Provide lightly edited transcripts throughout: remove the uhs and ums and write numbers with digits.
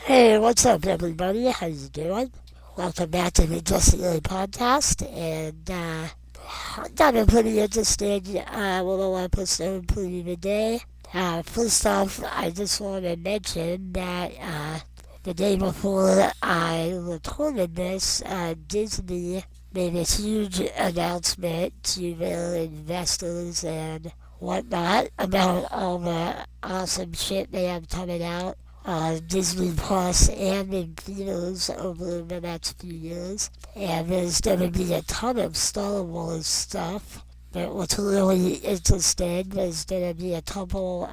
Hey, what's up, everybody? How you doing? Welcome back to the Just A podcast, and got a pretty interesting little episode for you today. First off, I just want to mention that the day before I recorded this, Disney made a huge announcement to their investors and whatnot about all the awesome shit they have coming out Disney Plus and in theaters over the next few years. And there's going to be a ton of Star Wars stuff. But what's really interesting, there's going to be a couple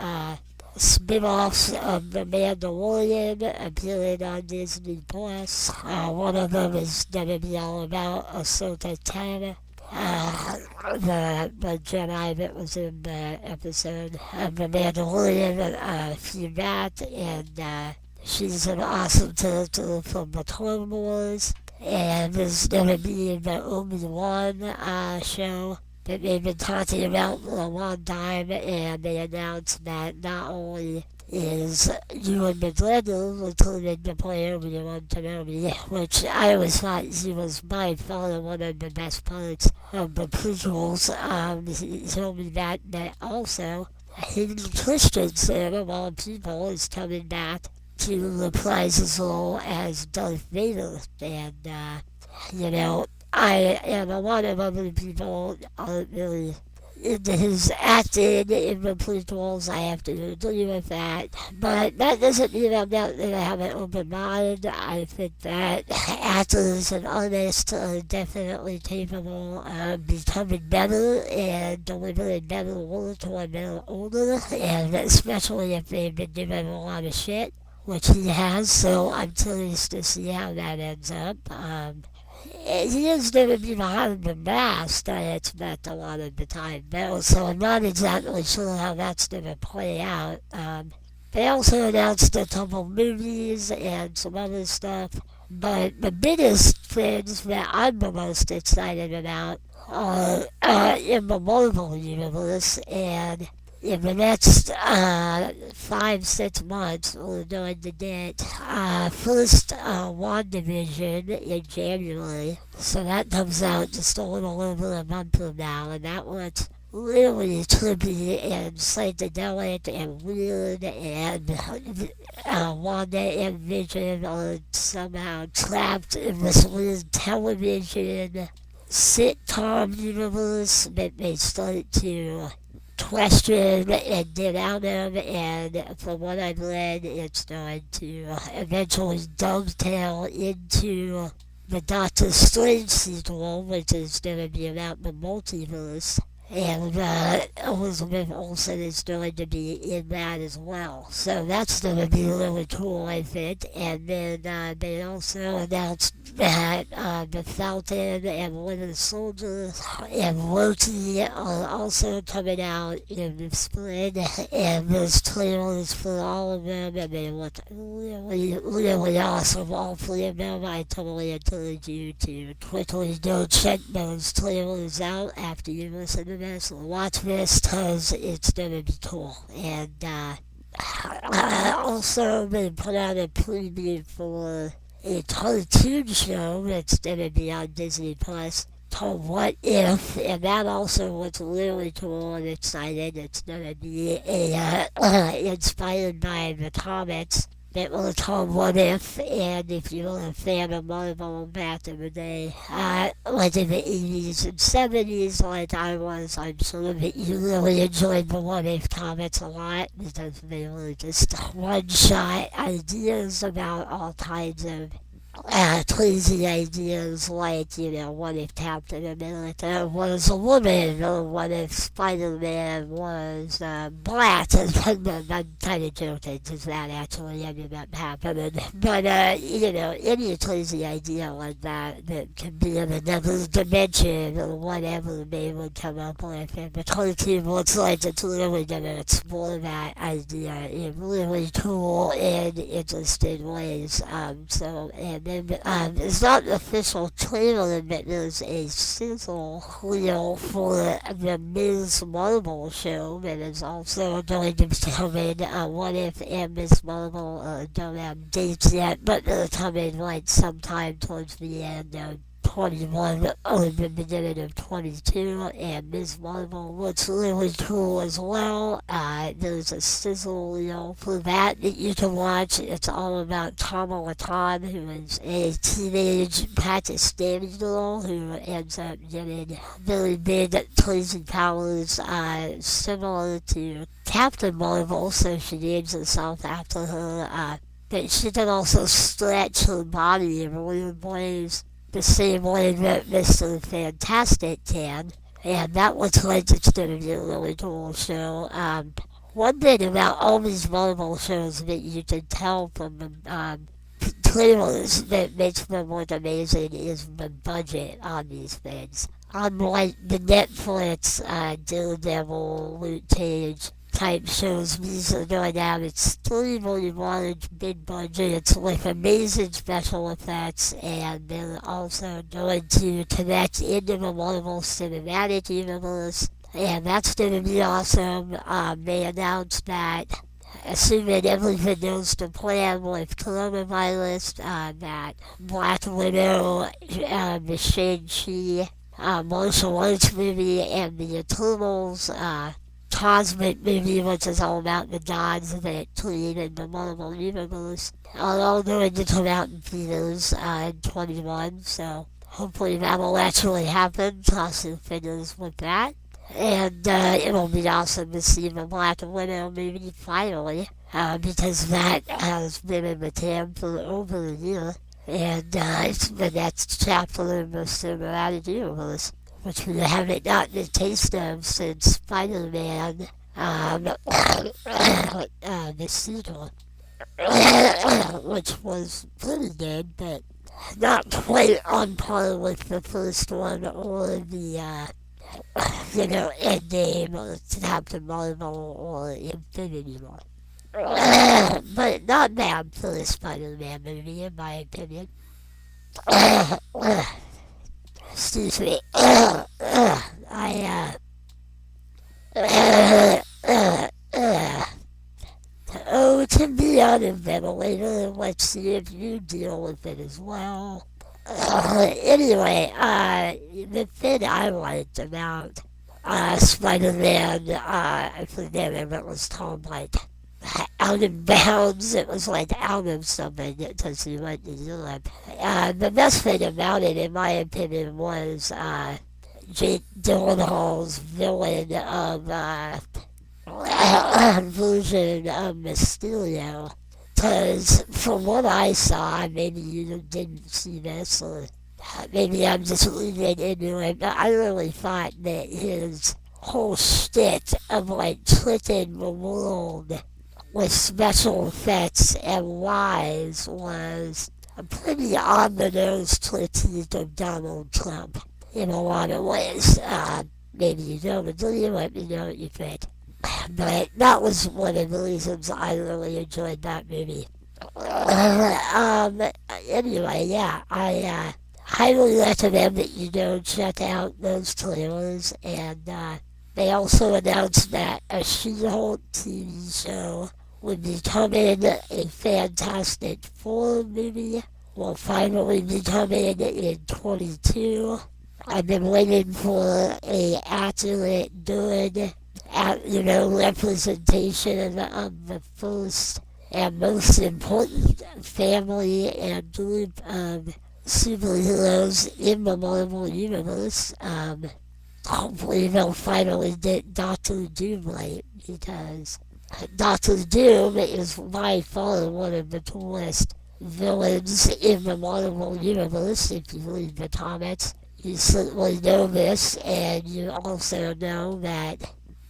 spin-offs of The Mandalorian appearing on Disney Plus. One of them is going to be all about Ahsoka Tano, the Jedi that was in the episode of The Mandalorian, seen that, and she's an awesome character from the Clone Wars. And there's gonna be the Obi-Wan show that they've been talking about for a long time, and they announced that not only is Ewan McGregor returning to play Obi-Wan Kenobi, which I always thought he was by far one of the best parts of the prequels. He told me that also Hayden Christensen, of all people, is coming back to reprise his role as Darth Vader. And, I and a lot of other people aren't really into his acting in the prequels. I have to agree with that. But that doesn't mean I'm not going to have an open mind. I think that actors and artists are definitely capable of becoming better and delivering better work when they're older, and especially if they've been given a lot of shit, which he has, so I'm curious to see how that ends up. He is going to be behind the mask, I expect, a lot of the time, though, so I'm not exactly sure how that's going to play out. They also announced a couple movies and some other stuff, but the biggest things that I'm the most excited about are in the Marvel Universe, and in the next 5, 6 months, we're going to get first WandaVision in January. So that comes out just a little over a month from now, and that one's really trippy and psychedelic and weird, and Wanda and Vision are somehow trapped in this weird television sitcom universe that they start to question and get out of, and from what I've read, it's going to eventually dovetail into the Doctor Strange sequel, which is going to be about the multiverse. And Elizabeth Olsen is going to be in that as well. So that's going to be really cool, I think. And then they also announced that the Falcon and Winter Soldier and Loki are also coming out in the spring. And there's trailers for all of them, and they look really, really awesome, all three of them. I totally encourage you to quickly go check those trailers out after you listen to this. Watch this, because it's going to be cool. And also, they put out a preview for a cartoon show that's going to be on Disney Plus called What If, and that also looks really cool and exciting. It's going to be inspired by the comics that were called What If, and if you were a fan of Marvel back in the day, like in the 80s and 70s, like I was, I'm sure that you really enjoyed the What If comics a lot, because they were just one-shot ideas about all kinds of crazy ideas, like, what if Captain America was a woman, or what if Spider-Man was black, and I'm kind of joking, because that actually ended up happening, but, any crazy idea like that can be in another dimension, or whatever they would come up with, and the cartoon looks like it's really going to explore that idea in really cool and interesting ways, and it's not an official trailer, but there's a sizzle reel for the Ms. Marvel show that is also going to be coming. What If and Ms. Marvel don't have dates yet, but they're coming like sometime towards the end of 21 or the beginning of 22, and Ms. Marvel looks really cool as well. There's a sizzle reel for that you can watch. It's all about Kamala Khan, who is a teenage Pakistani girl who ends up getting very big crazy powers, similar to Captain Marvel, so she names herself after her. But she can also stretch her body in weird ways, the same way that Mr. Fantastic can, and that looks like it's going to be a really cool show. One thing about all these Marvel shows that you can tell from the trailers that makes them look amazing is the budget on these things. Unlike the Netflix Daredevil, Luke Cage type shows, these are going to have extremely large, big budgets with amazing special effects, and they're also going to connect into the Marvel Cinematic Universe, and that's going to be awesome. They announced that, assuming everything goes to plan with coronavirus, that Black Widow, the Shang-Chi, martial arts movie, and the Eternals, cosmic movie, which is all about the gods that created the Marvel Universe, are all going to come out in theaters in 21, so hopefully that will actually happen. Cross your fingers with that. And it'll be awesome to see the Black Widow movie finally, because that has been in the can for over a year, and it's the next chapter in the cinematic universe, which we haven't gotten a taste of since Spider-Man, the sequel, which was pretty good, but not quite on par with the first one or the, Endgame or Captain Marvel or Infinity War. But not bad for the Spider-Man movie, in my opinion. Excuse me. To be on a ventilator, let's see if you deal with it as well. Anyway, the thing I liked about Spider-Man, I forget if it was called like Out of Bounds, it was like out of something because he went to Europe. The best thing about it, in my opinion, was Jake Gyllenhaal's villain of version of Mysterio. Because from what I saw, maybe you didn't see this, or maybe I'm just reading into it, but I really thought that his whole shtick of like tricking the world with special effects and lies was a pretty on-the-nose critique of Donald Trump in a lot of ways. Maybe you don't agree, let me know what you think. But that was one of the reasons I really enjoyed that movie. Anyway, yeah, I highly recommend that you go check out those trailers. And they also announced that a She-Hulk TV show would be coming, a Fantastic Four movie will finally be coming in 22. I've been waiting for a accurate, good, representation of the first and most important family and group of superheroes in the Marvel Universe. Hopefully they'll finally get Doctor Doom right, because Doctor Doom is by far one of the coolest villains in the Marvel Universe. If you read the comics, you certainly know this, and you also know that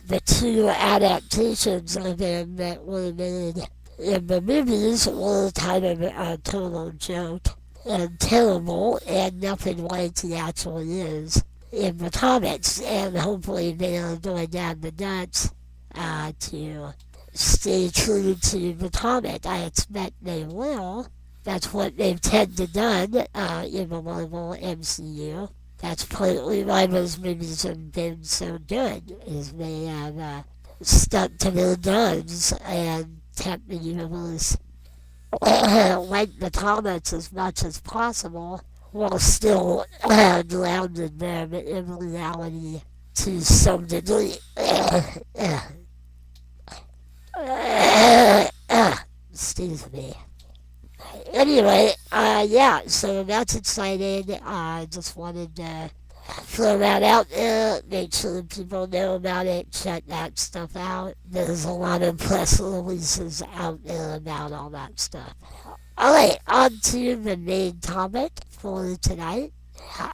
the two adaptations of him that were made in the movies were kind of a total joke and terrible, and nothing like he actually is in the comics. And hopefully they are going to have the nuts to stay true to the comic. I expect they will, That's what they've tended to done in the Marvel MCU. That's partly why those movies have been so good, is they have stuck to their guns and kept the universe like the comics as much as possible, while still grounding them in reality to some degree. Excuse me. Anyway, yeah, so that's exciting. I just wanted to throw that out there, make sure people know about it, check that stuff out. There's a lot of press releases out there about all that stuff. Alright, on to the main topic for tonight.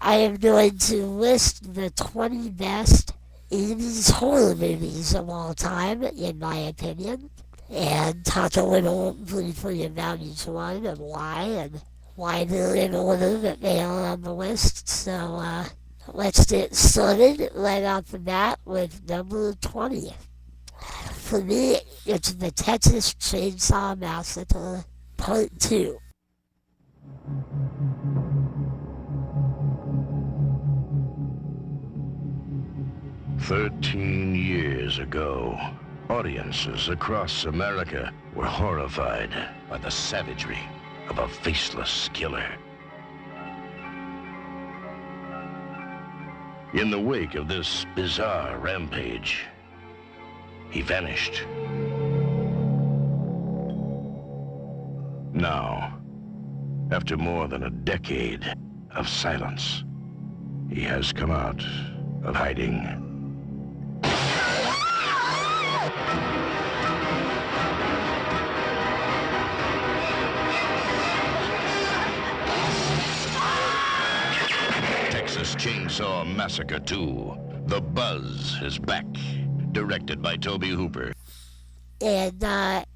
I am going to list the 20 best 80s horror movies of all time, in my opinion, and talk a little briefly about each one and why they're in order that they are on the list. So, let's get started right off the bat with number 20. For me, it's the Texas Chainsaw Massacre Part 2. "13 years ago, audiences across America were horrified by the savagery of a faceless killer. In the wake of this bizarre rampage, he vanished. Now, after more than a decade of silence, he has come out of hiding. Texas Chainsaw Massacre 2. The Buzz is back. Directed by Tobe Hooper. And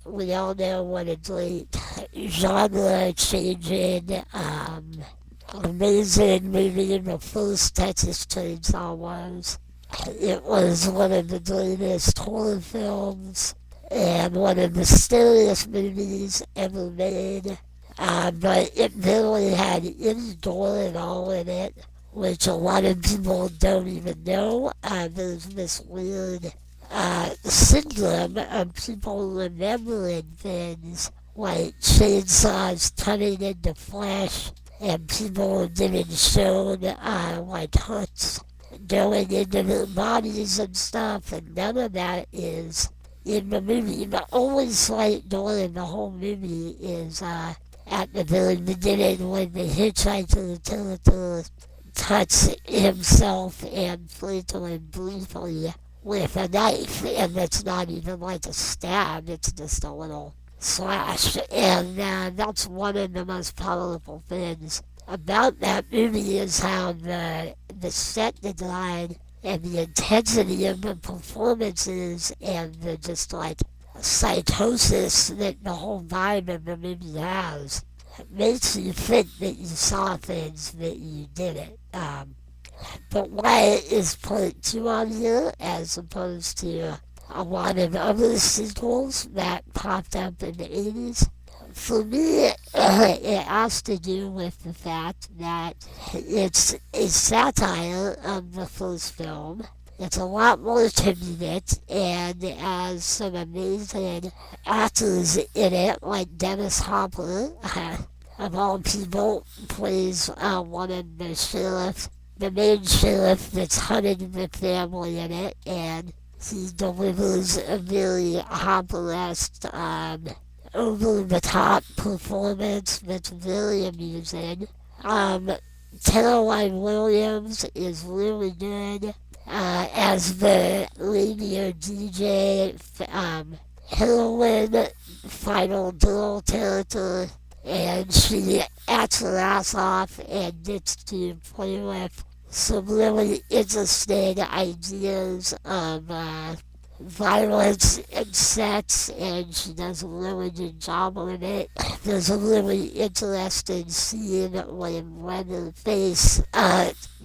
we all know what a great genre-changing, amazing movie the first Texas Chainsaw was. It was one of the greatest horror films and one of the scariest movies ever made. But it really had any gore at all in it, which a lot of people don't even know. There's this weird syndrome of people remembering things like chainsaws turning into flesh and people getting shown like hooks going into their bodies and stuff, and none of that is in the movie. The only slight door in the whole movie is at the very beginning when the hitchhiker character cuts himself and Franklin briefly with a knife, and it's not even like a stab, it's just a little slash, and that's one of the most powerful things about that movie, is how the set design and the intensity of the performances and the just like psychosis that the whole vibe of the movie has makes you think that you saw things that you didn't. But why is Part 2 on here as opposed to a lot of other sequels that popped up in the 80s? For me, it has to do with the fact that it's a satire of the first film. It's a lot more comedic, and it has some amazing actors in it, like Dennis Hopper, of all people, plays one of the main sheriff that's hunting the family in it, and he delivers a very Hopper-esque, over-the-top performance that's very amusing. Caroline Williams is really good as the radio DJ, heroine, final girl character, and she acts her ass off and gets to play with some really interesting ideas of violence and sex, and she does a really good job with it. There's a really interesting scene when Leatherface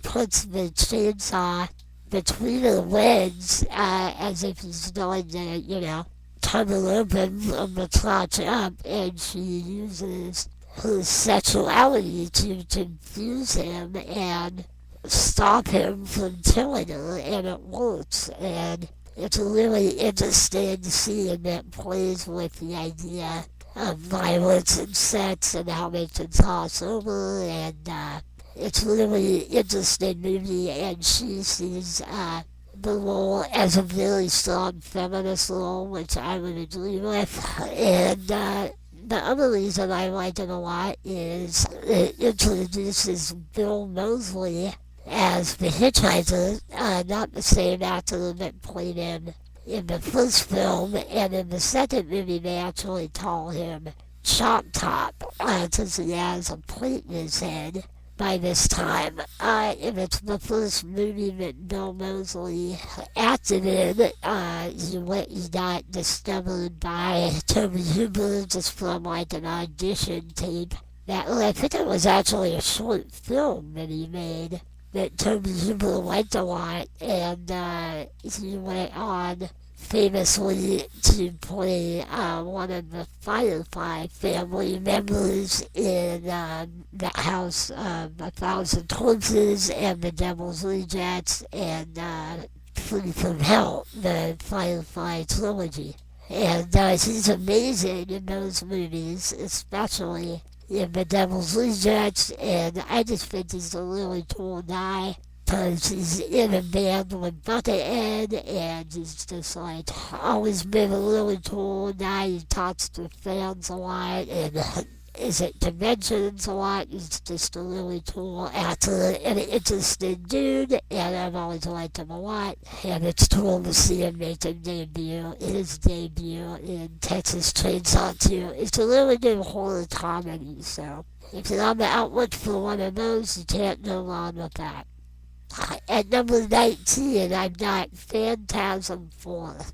puts the chainsaw between her legs as if he's going to, cut her open from the crotch up, and she uses his sexuality to confuse him and stop him from killing her, and it works. And it's really interesting seeing that plays with the idea of violence and sex and how they can cross over, and it's really interesting movie, and she sees the role as a very strong feminist role, which I would agree with. And the other reason I like it a lot is it introduces Bill Moseley as the hitchhiker, not the same actor that played him in the first film, and in the second movie they actually call him Chop Top, because he has a plate in his head by this time. And it's the first movie that Bill Moseley acted in. He got discovered by Toby Hooper just from like an audition tape. I think it was actually a short film that he made that Toby Hooper liked a lot, and he went on famously to play one of the Firefly family members in The House of a Thousand Corpses and The Devil's Rejects and Free from Hell, the Firefly trilogy. And he's amazing in those movies, especially in The Devil's Rejects, and I just think he's a really cool guy because he's in a band with Buckethead, and he's just like always been a really cool guy. He talks to fans a lot and is at conventions a lot. He's just a really cool actor and an interesting dude, and I've always liked him a lot. And it's cool to see him make his debut in Texas Chainsaw 2. It's a really good horror comedy, so if you're on the outlook for one of those, you can't go wrong with that. At number 19, I've got Phantasm IV.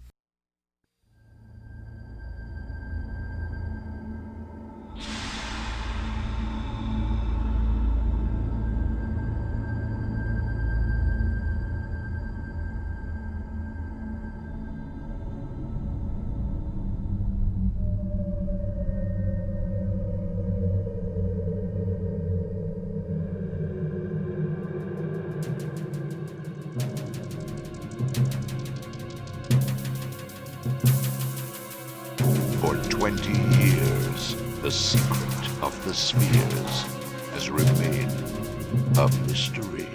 For 20 years, the secret of the spheres has remained a mystery.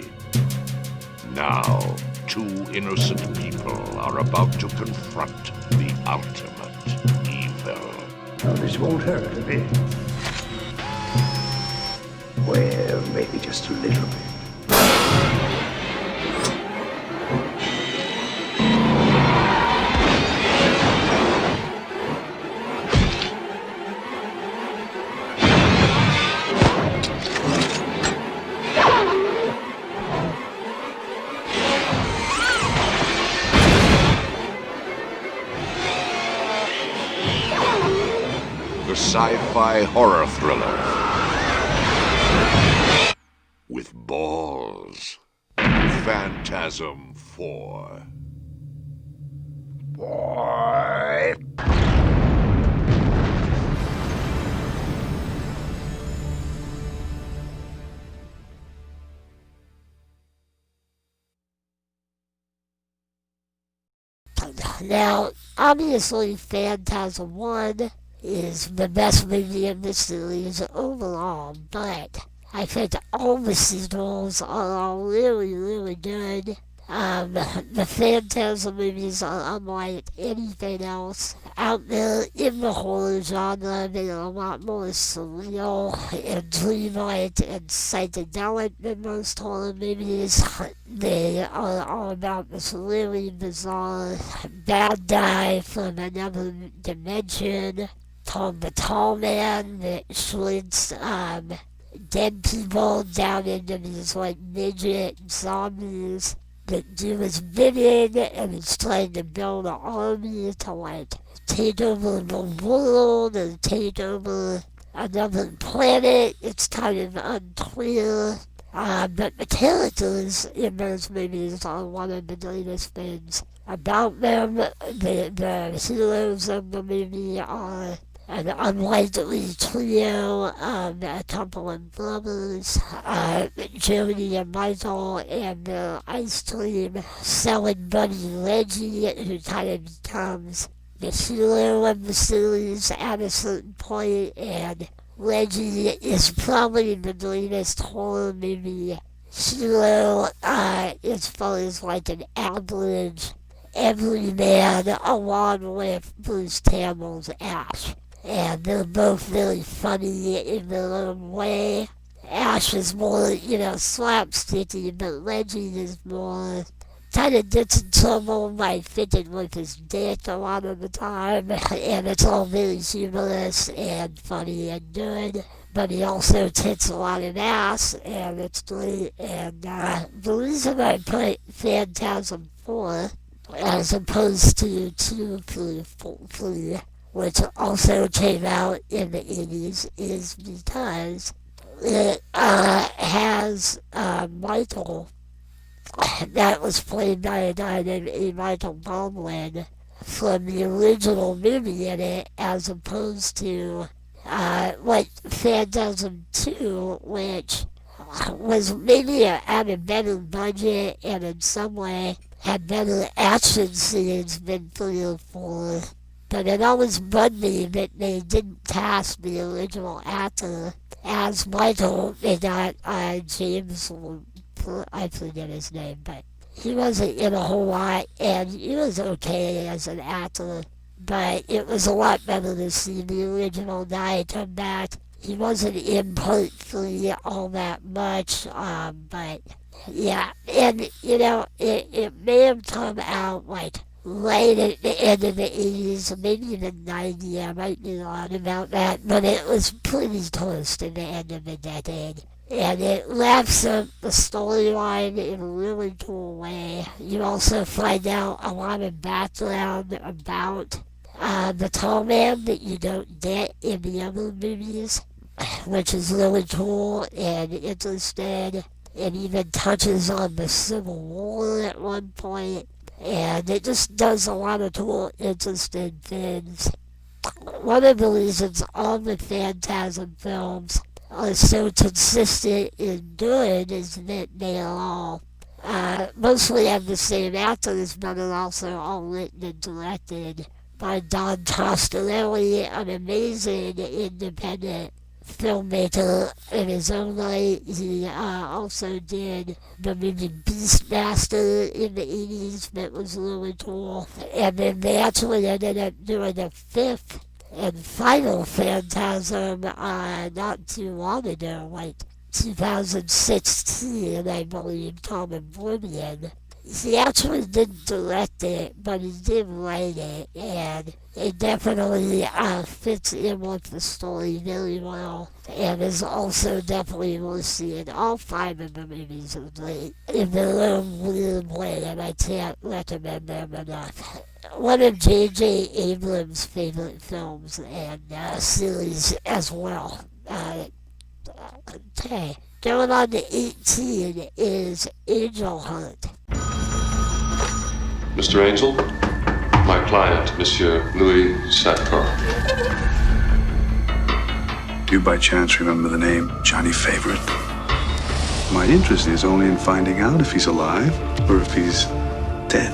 Now, two innocent people are about to confront the ultimate evil. Oh, this won't hurt a bit. Well, maybe just a little bit. The sci-fi horror thriller with balls. Phantasm IV. Boy. Now, obviously, Phantasm 1 is the best movie in the series overall, but I think all the sequels are all really, really good. The Phantasm movies are unlike anything else out there in the horror genre. They are a lot more surreal and dreamlike and psychedelic than most horror movies. They are all about this really bizarre bad guy from another dimension called the Tall Man that shrinks dead people down into these like midget zombies that do his bidding, and he's trying to build an army to like take over the world and take over another planet. It's kind of unclear. But the characters in those movies are one of the greatest things about them. The heroes of the movie are an unlikely trio of a couple of brothers, Jody and Michael, and the ice cream selling buddy Reggie, who kind of becomes the hero of the series at a certain point, and Reggie is probably the greatest horror movie hero as far as like an average everyman, along with Bruce Campbell's Ash. And they're both very funny in their own way. Ash is more, slapsticky, but Reggie is more kind of gets in trouble by fitting with his dick a lot of the time, and it's all very humorous and funny and good. But he also kicks a lot of ass, and it's great. And the reason I put Phantasm IV as opposed to 2, which also came out in the 80s, is because it has Michael, that was played by a guy named A. Michael Baldwin, from the original movie in it, as opposed to what Phantasm II, which was maybe at a better budget and in some way had better action scenes than 3 or 4. But it always bugged me that they didn't cast the original actor as Michael. They got James, I forget his name, but he wasn't in a whole lot, and he was okay as an actor. But it was a lot better to see the original guy come back. He wasn't in part 3 all that much, but yeah, and it may have come out like right at the end of the 80s, maybe even 90, I might be wrong about that, but it was pretty close to the end of the decade. And it wraps up the storyline in a really cool way. You also find out a lot of background about the tall man that you don't get in the other movies, which is really cool and interesting. It even touches on the Civil War at one point, and it just does a lot of cool, interesting things. One of the reasons all the Phantasm films are so consistent and good is that they are all mostly have the same actors, but are also all written and directed by Don Coscarelli, an amazing independent filmmaker in his own right. He also did the movie Beastmaster in the 80s that was really cool. And then they actually ended up doing a 5th and final Phantasm not too long ago, like 2016, I believe, called Oblivion. He actually didn't direct it, but he did write it, and it definitely fits in with the story very well, and is also definitely worth seeing. All 5 of the movies are great in their own weird way, and I can't recommend them enough. One of J.J. Abrams' favorite films and series as well. Okay, going on to 18 is Angel Hunt. Mr. Angel, my client, Monsieur Louis Satcar. Do you by chance remember the name Johnny Favorite? My interest is only in finding out if he's alive or if he's dead.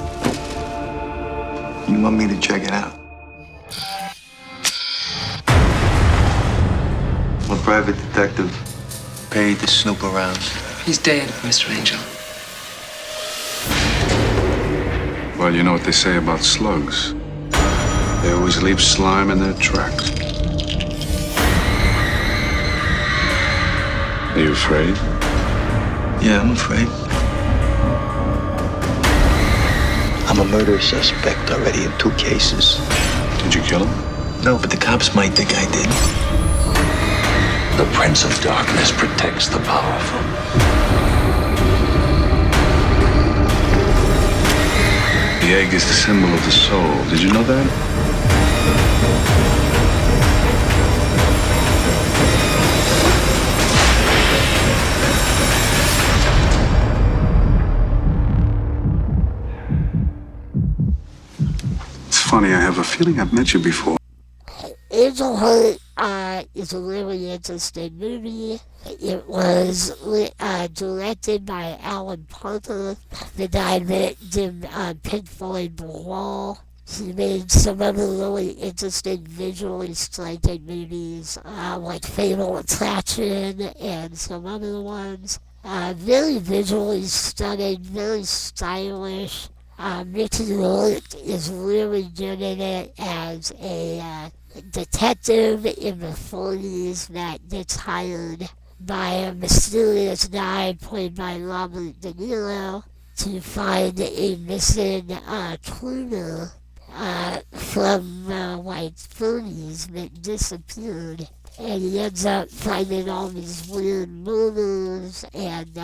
You want me to check it out? I'm a private detective paid to snoop around. He's dead, Mr. Angel. Well, you know what they say about slugs. They always leave slime in their tracks. Are you afraid? Yeah, I'm afraid. I'm a murder suspect already in 2 cases. Did you kill him? No, but the cops might think I did. The Prince of Darkness protects the powerful. The egg is the symbol of the soul. Did you know that? It's funny, I have a feeling I've met you before. Angel Heart is a really interesting movie. It was directed by Alan Parker, the guy that did Pink Floyd The Wall. He made some other really interesting visually striking movies, like Fatal Attraction and some other ones. Very visually stunning, very stylish. Mickey Rourke is really good in it as a detective in the 40s that gets hired by a mysterious guy played by Robert De Niro to find a missing crooner from like 30s that disappeared. And he ends up finding all these weird murders, and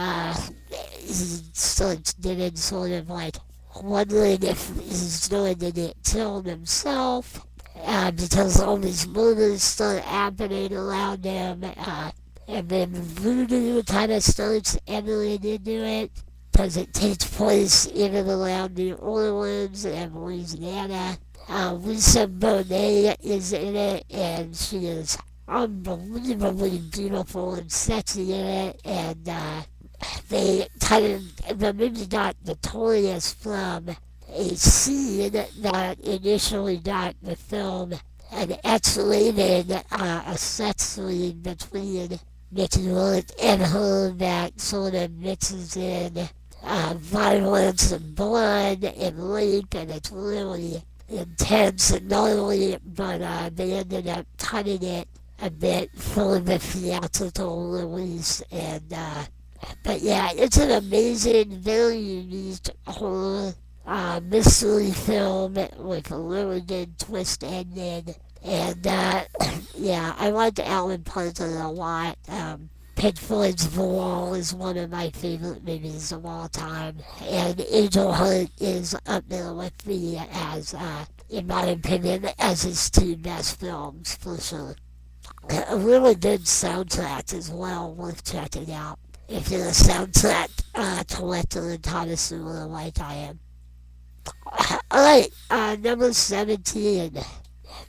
he starts getting sort of like wondering if he's going to get killed himself, because all these murders start happening around him, and then voodoo kind of starts entering into it, because it takes place in and around New Orleans and Louisiana. Lisa Bonet is in it, and she is unbelievably beautiful and sexy in it, and the movie got notorious from a scene that initially got the film an X-rated a sex scene between Mickey Rourke and her that sort of mixes in violence and blood and rape, and it's really intense and gnarly, but they ended up cutting it a bit for the theatrical release, and but yeah, it's an amazing, very unique horror mystery film with a really good twist ending, and yeah, I like Alan Parker a lot. Pink Floyd's The Wall is one of my favorite movies of all time, and Angel Heart is up there with me as, in my opinion, as his two best films, for sure. A really good soundtrack as well, worth checking out if you're a soundtrack collector and connoisseur like I am. Alright, number 17,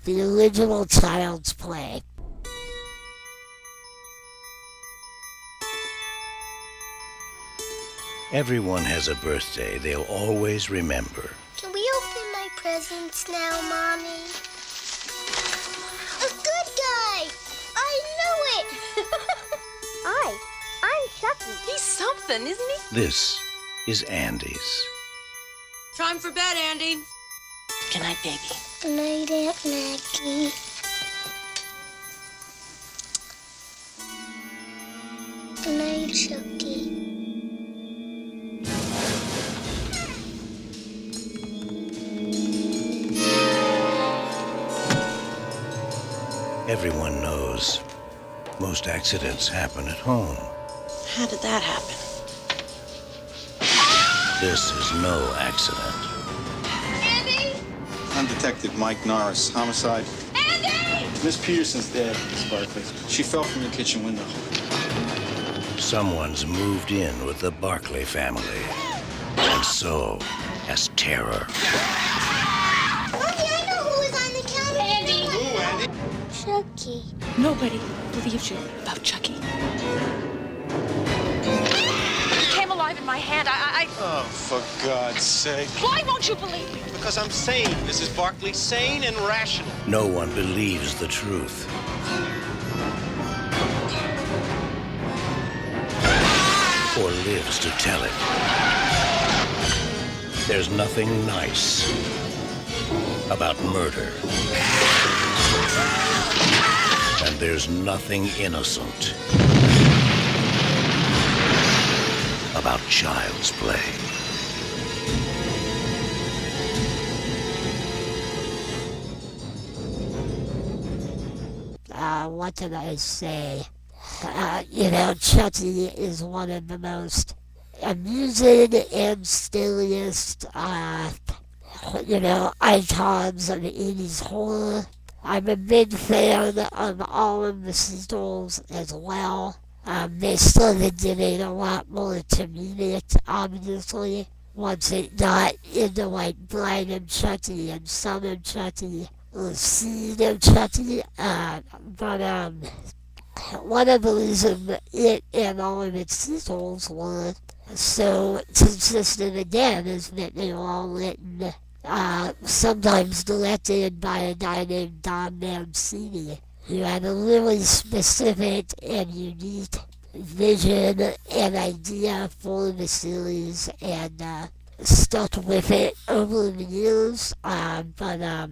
the original Child's Play. Everyone has a birthday they'll always remember. Can we open my presents now, Mommy? A good guy! I knew it! I'm Chucky. He's something, isn't he? This is Andy's. Time for bed, Andy. Good night, baby. Good night, Aunt Maggie. Good night, Chucky. Everyone knows most accidents happen at home. How did that happen? This is no accident. Andy! I'm Detective Mike Norris, homicide. Andy! Miss Peterson's dead, Miss Barkley. She fell from your kitchen window. Someone's moved in with the Barkley family, and so has terror. Mommy, I know who was on the counter. Andy! Who, Andy? Chucky. Nobody believes you about Chucky. He came alive in my hand. Oh, for God's sake. Why won't you believe me? Because I'm sane, Mrs. Barkley. Sane and rational. No one believes the truth. Or lives to tell it. There's nothing nice about murder. And there's nothing innocent about child's play. What can I say? Chucky is one of the most amusing and scariest, icons of 80s horror. I'm a big fan of all of the sequels as well. They started getting a lot more comedic, obviously, once it got into like Bride of Chucky and Son of Chucky. scene of Chucky, but one of the reasons it and all of its sequels were so consistent again is that they were all written, sometimes directed by a guy named Don Mancini, who had a really specific and unique vision and idea for the series and stuck with it over the years. But I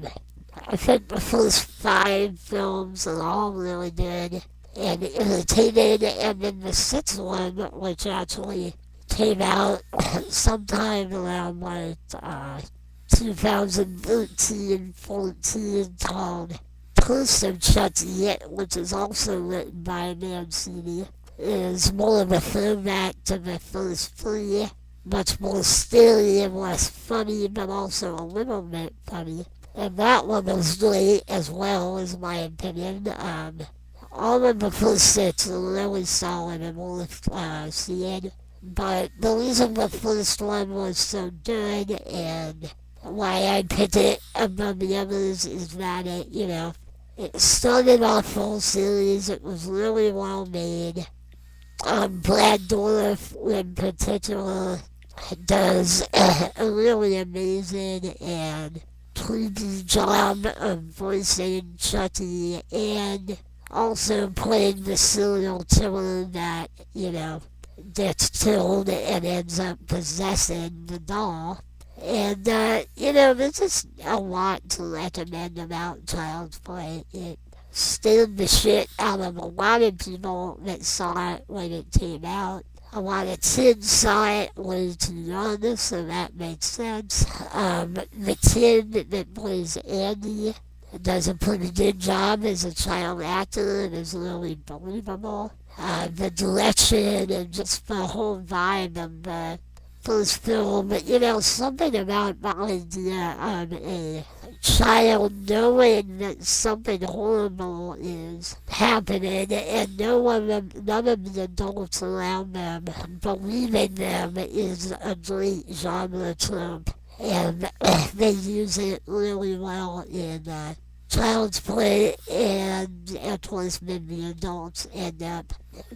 think the first 5 films are all really good and entertaining, and then the 6th one, which actually came out sometime around like 2013-14, called Curse of Chucky, which is also written by Mancini, is more of a throwback to the first 3, much more scary and less funny, but also a little bit funny. And that one was great as well, is my opinion. All of the first 6 are really solid and worth seeing. But the reason the first one was so good and why I picked it above the others is that it started off full series. It was really well made. Brad Dourif in particular does a really amazing and creepy job of voicing Chucky and also playing the serial killer that, gets killed and ends up possessing the doll. And, there's just a lot to recommend about Child's Play. It scared the shit out of a lot of people that saw it when it came out. A lot of kids saw it way too young, so that makes sense. The kid that plays Andy does a pretty good job as a child actor and is really believable. The direction and just the whole vibe of the first film, something about the idea of a child knowing that something horrible is happening and none of the adults around them believing them is a great genre trope. And they use it really well in Child's Play, and of course then the adults end up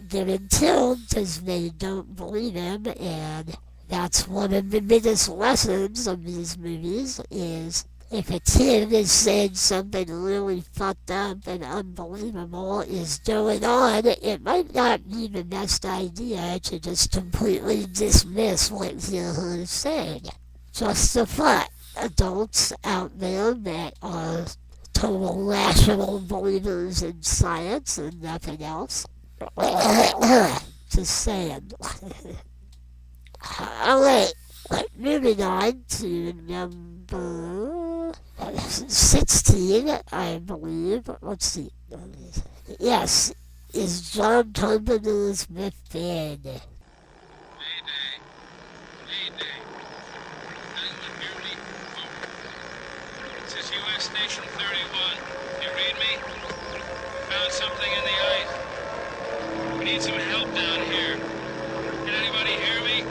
getting killed because they don't believe him, and that's one of the biggest lessons of these movies is if a kid is saying something really fucked up and unbelievable is going on, it might not be the best idea to just completely dismiss what he or her is saying. Just the thought, adults out there that are total rational believers in science and nothing else. Just saying. Alright, moving on to number 16, I believe. Let's see. Yes, is John Carpenter's Within. Mayday. Mayday. Anyone hear me? This is U.S. Station 31. You read me? Found something in the ice. We need some help down here. Can anybody hear me?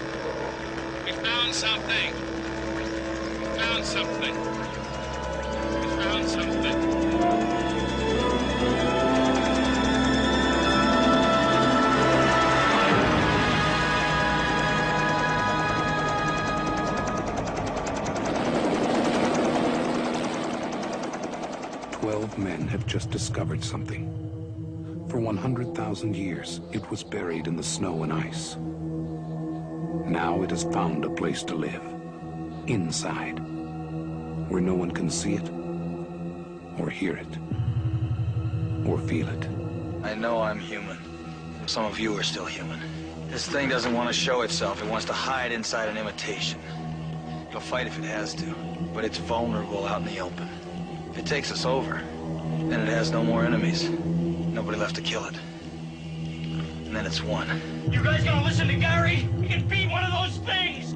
We found something. We found something. We found something. 12 men have just discovered something. For 100,000 years, it was buried in the snow and ice. Now it has found a place to live. Inside. Where no one can see it, or hear it, or feel it. I know I'm human. Some of you are still human. This thing doesn't want to show itself. It wants to hide inside an imitation. It'll fight if it has to, but it's vulnerable out in the open. If it takes us over, then it has no more enemies. Nobody left to kill it. And then it's won. You guys gonna listen to Gary? He can beat one of those things!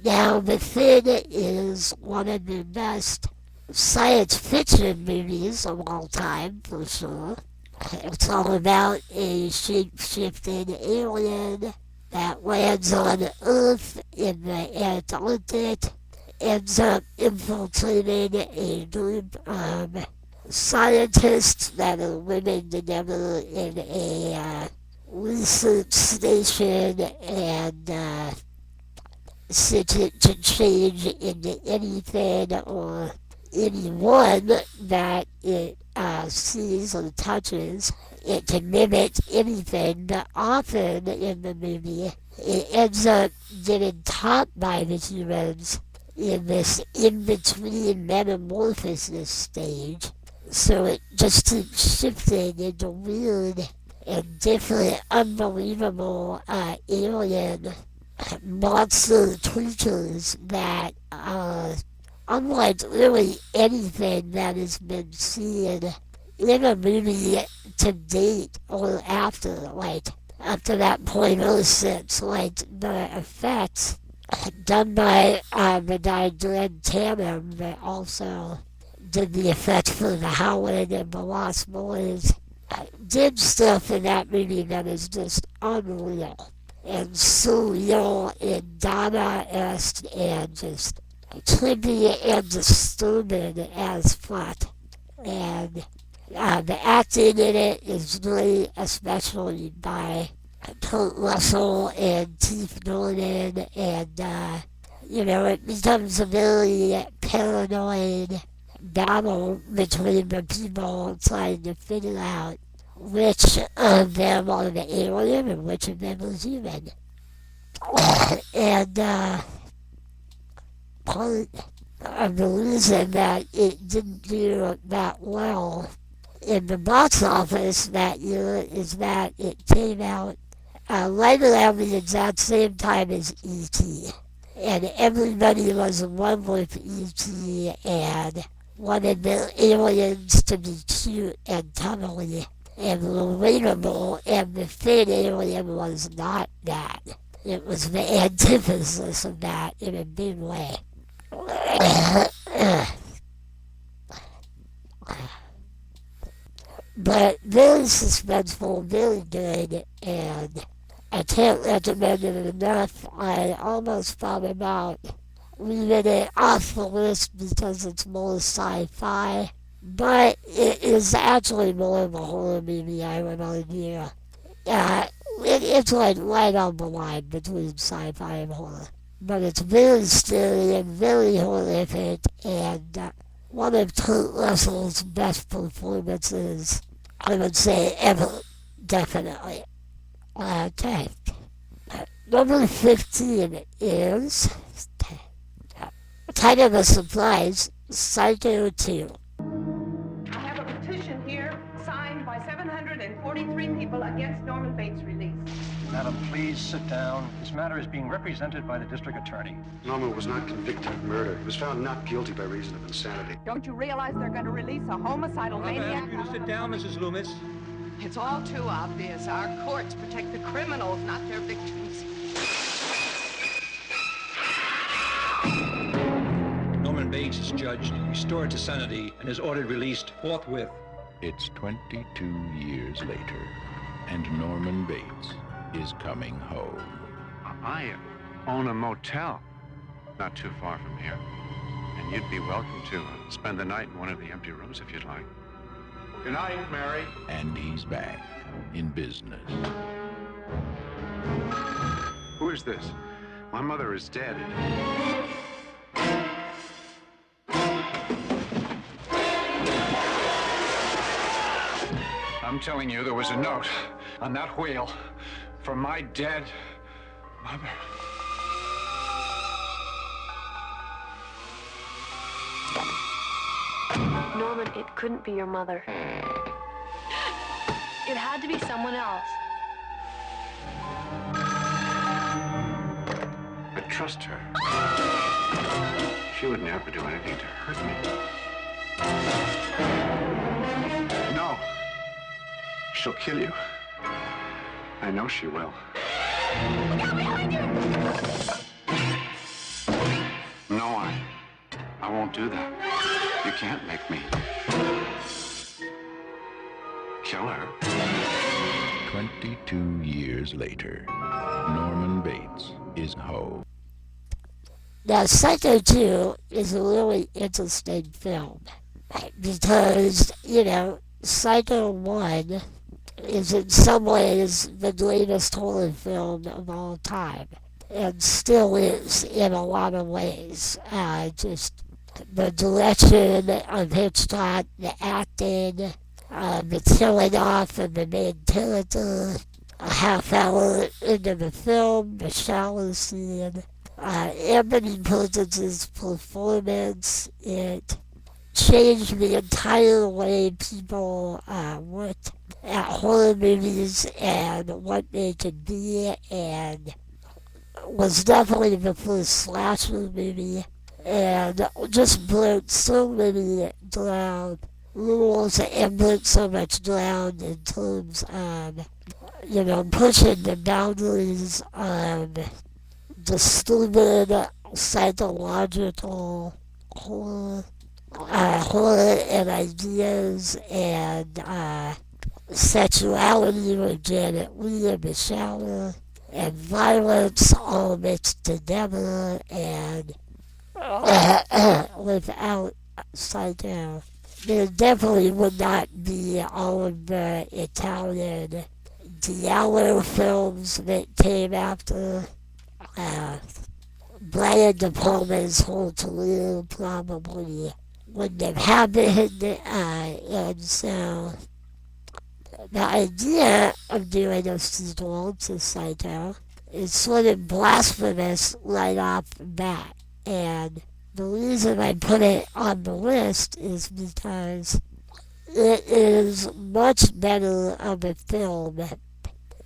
Now, The Thing is one of the best science fiction movies of all time, for sure. It's all about a shape-shifting alien that lands on Earth in the Antarctic, ends up infiltrating a group of scientists that are living together in a research station, and since it can change into anything or anyone that it sees or touches, it can mimic anything, but often in the movie it ends up getting taught by the humans in this in-between metamorphosis stage. So it just keeps shifting into weird and different, unbelievable alien monster creatures that are unlike really anything that has been seen in a movie to date or after, like up to that point or since, like the effects done by the guy Greg Cannom that also did the effects for The Howling and The Lost Boys, did stuff in that movie that is just unreal and surreal and Dada-esque and just trippy and disturbing as fuck. And the acting in it is great, especially by Kurt Russell and Keith Gordon, and it becomes a very paranoid battle between the people trying to figure out which of them are the alien and which of them is human. And part of the reason that it didn't do that well in the box office that year is that it came out right around the exact same time as E.T. And everybody was in love with E.T. and wanted the aliens to be cute and cuddly and relatable, and The Thing alien was not that. It was the antithesis of that in a big way. But very suspenseful, very good, and I can't recommend it enough. I almost thought about leaving it off the list because it's more sci-fi, but it is actually more of a horror movie, I would argue. It's like right on the line between sci-fi and horror. But it's very scary and very horrific, and one of Kurt Russell's best performances, I would say, ever. Definitely. Okay. Number 15 is kind of a surprise, Psycho 2. I have a petition here signed by 743 people against Norman Bates' release. Madam, please sit down. This matter is being represented by the district attorney. Norman was not convicted of murder. He was found not guilty by reason of insanity. Don't you realize they're going to release a homicidal maniac? I'm asking you to sit down, Mrs. Loomis. It's all too obvious. Our courts protect the criminals, not their victims. Norman Bates is judged, restored to sanity, and is ordered released forthwith. It's 22 years later, and Norman Bates is coming home. I own a motel not too far from here, and you'd be welcome to spend the night in one of the empty rooms if you'd like. Good night, Mary. And he's back in business. Who is this? My mother is dead. I'm telling you, there was a note on that wheel for my dead mother. Norman, it couldn't be your mother. It had to be someone else. I trust her. She would never do anything to hurt me. No. She'll kill you. I know she will. Look out behind you! won't do that. You can't make me kill her. 22 years later, Norman Bates is Ho. Now, Psycho 2 is a really interesting film because, Psycho 1 is in some ways the greatest horror film of all time, and still is in a lot of ways. Just the direction of Hitchcock, the acting, the killing off of the main character, a half hour into the film, the shower scene, Anthony Perkins' performance, it changed the entire way people looked at horror movies and what they could be, and was definitely the first slasher movie, and just broke so many ground rules and broke so much ground in terms of, pushing the boundaries of disturbing psychological horror and ideas and sexuality legitimately in the shower and violence all mixed together, and without Psycho, there definitely would not be all of the Italian giallo films that came after. Brian De Palma's whole career probably wouldn't have happened, and so the idea of doing a sequel to Psycho is sort of blasphemous right off the bat, and the reason I put it on the list is because it is much better of a film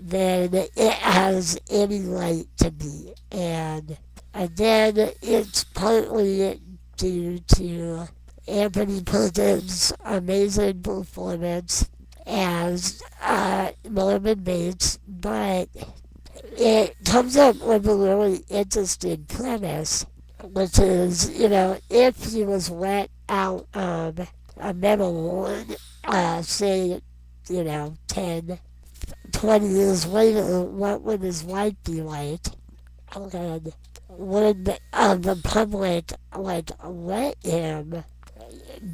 than it has any right to be. And again, it's partly due to Anthony Perkins' amazing performance as Norman Bates, but it comes up with a really interesting premise, which is, if he was let out of a mental ward, say, 10, 20 years later, what would his life be like? And would the public, let him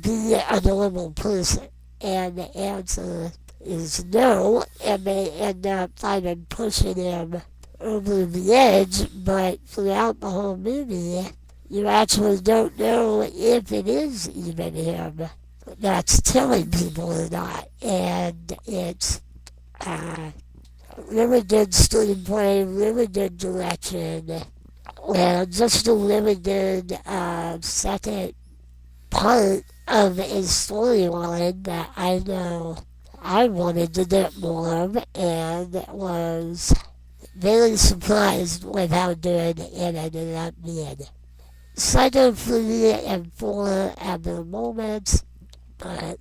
be a normal person? And the answer is no, and they end up kind of pushing him over the edge, but throughout the whole movie, you actually don't know if it is even him that's killing people or not. And it's really good screenplay, really good direction, and just a really good second part of a storyline that I know I wanted to get more of, and was very surprised with how good it ended up being. Psycho 3 and 4 have their moments, but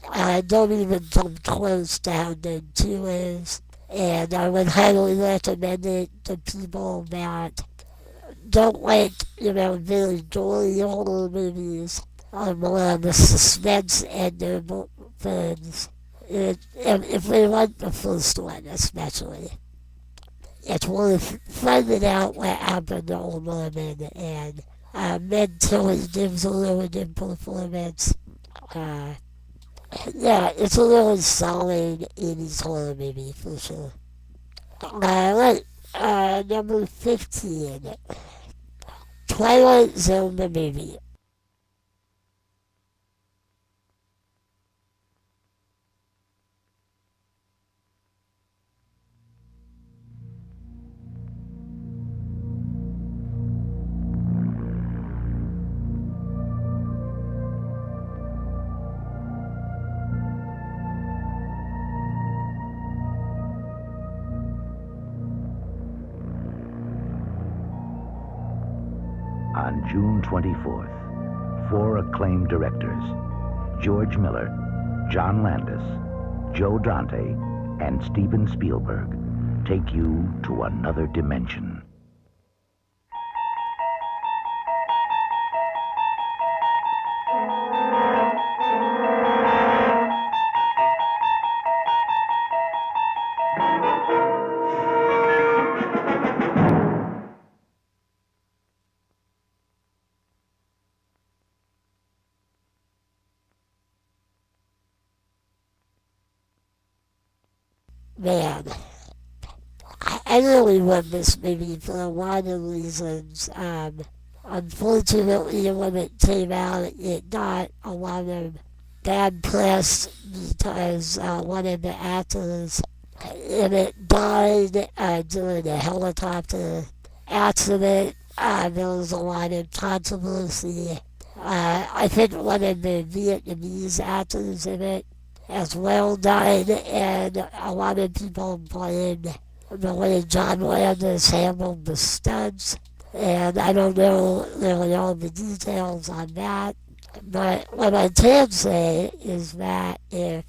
I don't even come close to how good 2 is, and I would highly recommend it to people that don't like, very gory horror movies, or more on the suspense end of things. And if they like the first one especially, it's worth finding out what happened to old Norman, and Meg Tilly gives a really good performance. Yeah, it's a really solid 80s horror movie for sure. Right, number 15, Twilight Zone the movie. On June 24th, 4 acclaimed directors, George Miller, John Landis, Joe Dante, and Steven Spielberg, take you to another dimension. man, I really love this movie for a lot of reasons. Unfortunately, when it came out, it got a lot of bad press because one of the actors in it died during a helicopter accident. There was a lot of controversy. I think one of the Vietnamese actors in it as well died, and a lot of people blamed the way John Landis handled the stunts. And I don't know really all the details on that. But what I can say is that if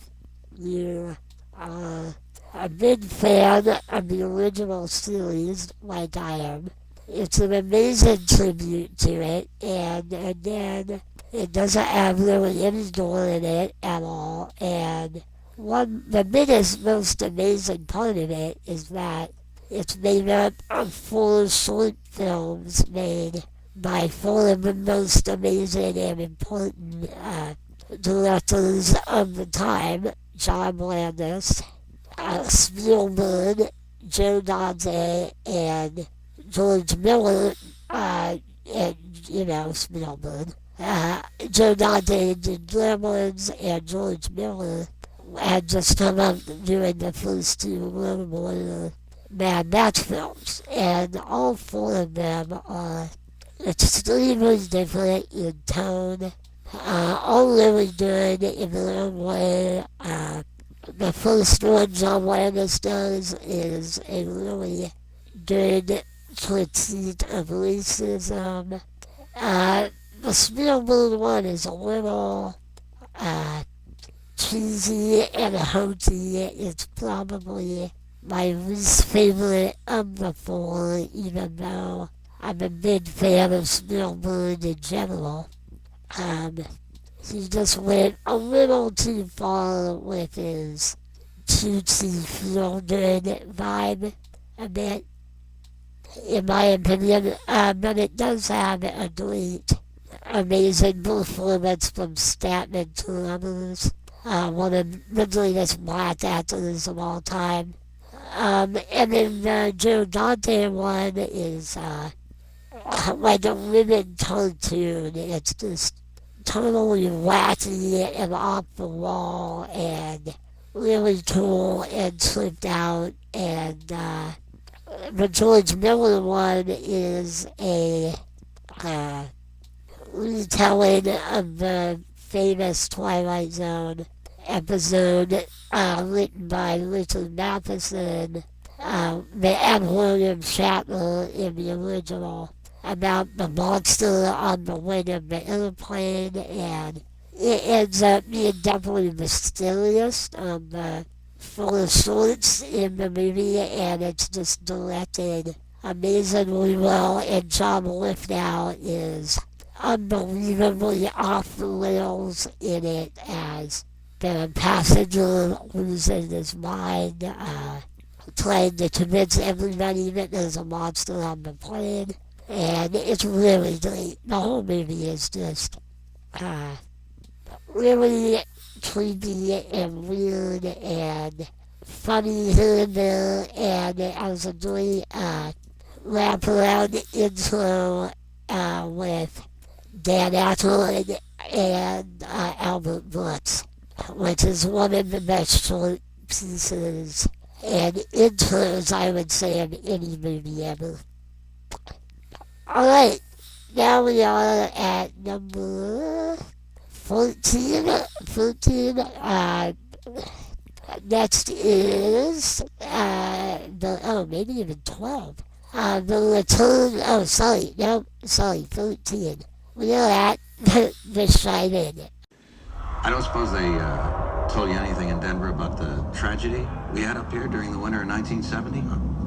you are a big fan of the original series, like I am, it's an amazing tribute to it, and then it doesn't have really any gore in it at all, and the biggest, most amazing part of it is that it's made up of 4 short films made by 4 of the most amazing and important directors of the time: John Landis, Spielberg, Joe Dante, and George Miller, and, Spielberg. Joe Dante did Gremlins, and George Miller had just come up doing the first 2 World War Mad Max films. And all 4 of them are extremely different in tone, all really good in their own way. The first one John Landis does is a really good critique of racism. The Spielberg one is a little cheesy and hokey. It's probably my least favorite of the 4, even though I'm a big fan of Spielberg in general. He just went a little too far with his cutesy feel-good vibe a bit, in my opinion. But it does have a great, amazing performance from Statman Carruthers, one of the greatest black actors of all time. And then the Joe Dante one is like a living cartoon. It's just totally wacky and off the wall and really cool and tripped out. And the George Miller one is a retelling of the famous Twilight Zone episode written by Richard Matheson and William Shatner in the original, about the monster on the wing of the airplane, and it ends up being definitely mysterious on the 4 shorts in the movie, and it's just directed amazingly well, and John Lithgow is unbelievably off the rails in it as the passenger losing his mind, trying to convince everybody that there's a monster on the plane. And it's really great. The whole movie is just really creepy and weird and funny here and there, and it has a great wraparound intro with Dan Aykroyd and Albert Brooks, which is one of the best short pieces and intros, I would say, of any movie ever. Alright, now we are at number 14. Next is, maybe even 12. The Return, 13. We are at The Shining. I don't suppose they told you anything in Denver about the tragedy we had up here during the winter of 1970?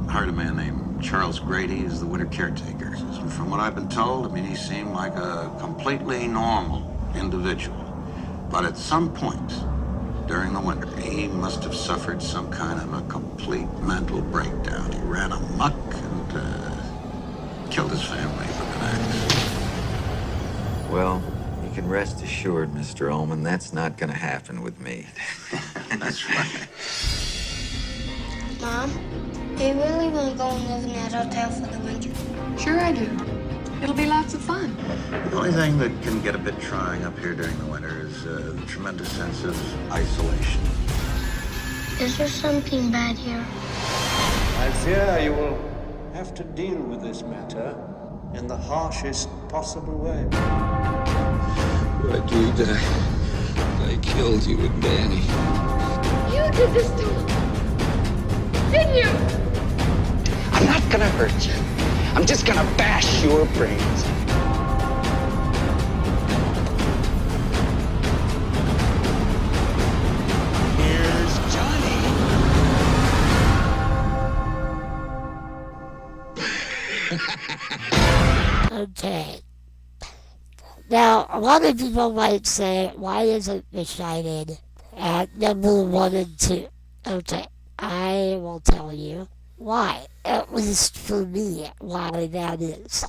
I hired a man named Charles Grady as the winter caretaker. From what I've been told, he seemed like a completely normal individual. But at some point during the winter, he must have suffered some kind of a complete mental breakdown. He ran amok and killed his family with an axe. Well, you can rest assured, Mr. Ullman, that's not going to happen with me. That's right. Mom, do you really want to go and live in that hotel for the winter? Sure I do. It'll be lots of fun. The only thing that can get a bit trying up here during the winter is the tremendous sense of isolation. Is there something bad here? I fear you will have to deal with this matter in the harshest possible way. I believe that I killed you with Danny. You did this to him. Didn't you? I'm not gonna hurt you. I'm just gonna bash your brains. Here's Johnny. Okay. Now, a lot of people might say, why isn't The Shining at number 1 and 2? Okay, I will tell you why, at least for me, why that is.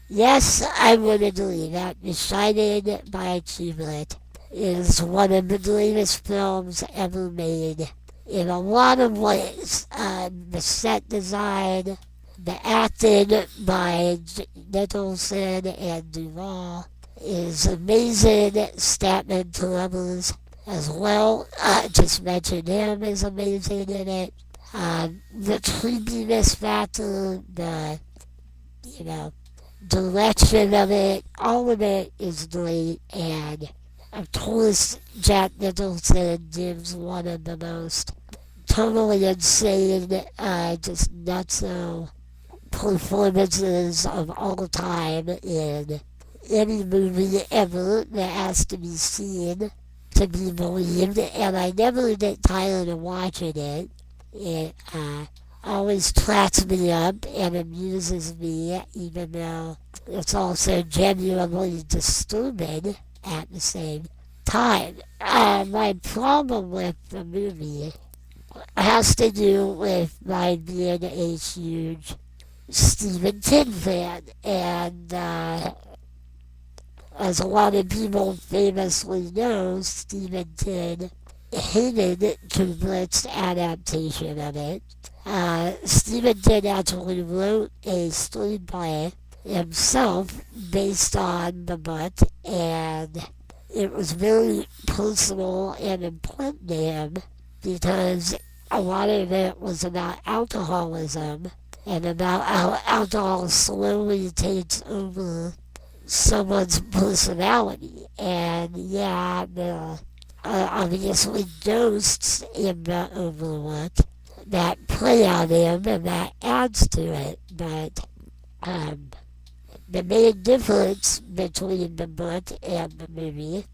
Yes, I would agree that The Shining by Kubrick is one of the greatest films ever made in a lot of ways. The set design, the acting by Nicholson and Duvall is amazing. Statman Columbus as well, just mentioned him, is amazing in it. The creepiness factor, the, direction of it, all of it is great, and of course Jack Nicholson gives one of the most totally insane, just nutso performances of all time in any movie ever that has to be seen to be believed, and I never get tired of watching it. It always cracks me up and amuses me, even though it's also genuinely disturbing at the same time. My problem with the movie has to do with my being a huge Stephen King fan, and as a lot of people famously know, Stephen King hated Kubrick's adaptation of it. Stephen King actually wrote a screenplay himself based on the book, and it was very personal and important to him because a lot of it was about alcoholism and about how alcohol slowly takes over someone's personality. And yeah, there are obviously ghosts in the Overlook that play on him and that adds to it, but the main difference between the book and the movie,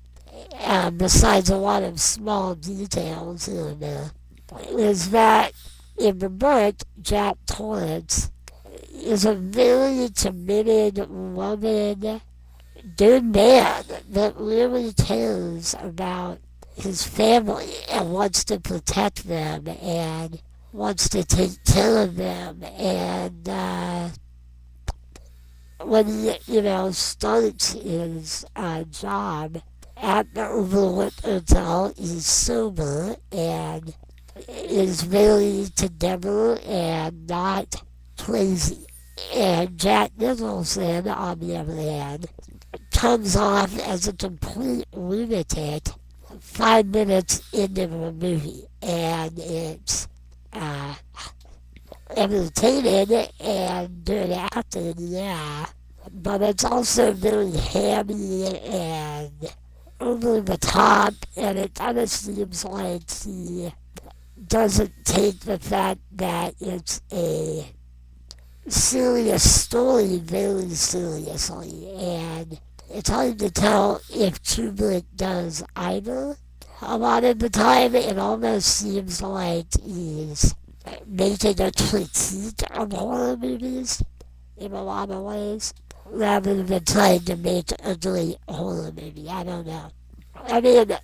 besides a lot of small details here and there, is that in the book, Jack Torrance is a very committed, loving, good man that really cares about his family and wants to protect them and wants to take care of them. And when he, starts his job at the Overlook Hotel, he's sober and is very together and not crazy. And Jack Nicholson, on the other hand, comes off as a complete lunatic 5 minutes into the movie, and it's entertaining and good acting, yeah, but it's also very hammy and over the top, and it kind of seems like he doesn't take the fact that it's a serious story very seriously, and it's hard to tell if Kubrick does either. A lot of the time, it almost seems like he's making a critique of horror movies in a lot of ways, rather than trying to make a great horror movie. I don't know. I mean,